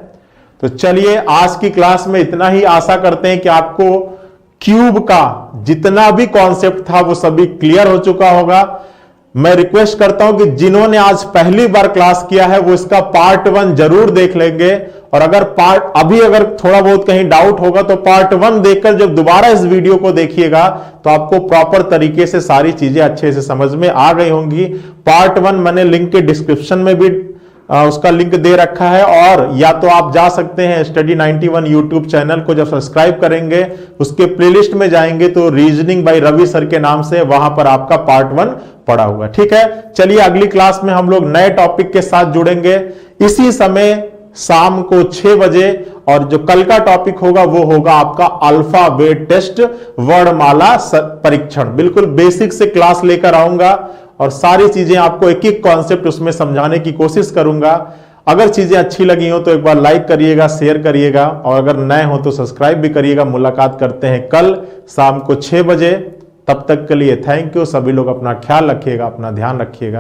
तो चलिए आज की क्लास में इतना ही। आशा करते हैं कि आपको क्यूब का जितना भी कॉन्सेप्ट था वो सभी क्लियर हो चुका होगा। मैं रिक्वेस्ट करता हूं कि जिन्होंने आज पहली बार क्लास किया है वो इसका पार्ट 1 जरूर देख लेंगे और अगर अगर थोड़ा बहुत कहीं डाउट होगा तो पार्ट 1 देखकर जब दोबारा इस वीडियो को देखिएगा तो आपको प्रॉपर तरीके से सारी चीजें अच्छे से समझ में आ गई होंगी। पार्ट 1 मैंने लिंक के डिस्क्रिप्शन में भी उसका लिंक दे रखा है और या तो आप जा सकते हैं स्टडी 91 यूट्यूब चैनल को जब सब्सक्राइब करेंगे उसके प्लेलिस्ट में जाएंगे तो रीजनिंग बाय रवि सर के नाम से वहां पर आपका पार्ट 1 पड़ा हुआ। ठीक है, चलिए अगली क्लास में हम लोग नए टॉपिक के साथ जुड़ेंगे इसी समय शाम को 6 बजे और जो कल का टॉपिक होगा वो होगा आपका अल्फाबेट टेस्ट वर्णमाला परीक्षण। बिल्कुल बेसिक से क्लास लेकर आऊंगा और सारी चीजें आपको एक एक कॉन्सेप्ट उसमें समझाने की कोशिश करूंगा। अगर चीजें अच्छी लगी हो तो एक बार लाइक करिएगा, शेयर करिएगा और अगर नए हो तो सब्सक्राइब भी करिएगा। मुलाकात करते हैं कल शाम को 6 बजे। तब तक के लिए थैंक यू। सभी लोग अपना ख्याल रखिएगा, अपना ध्यान रखिएगा।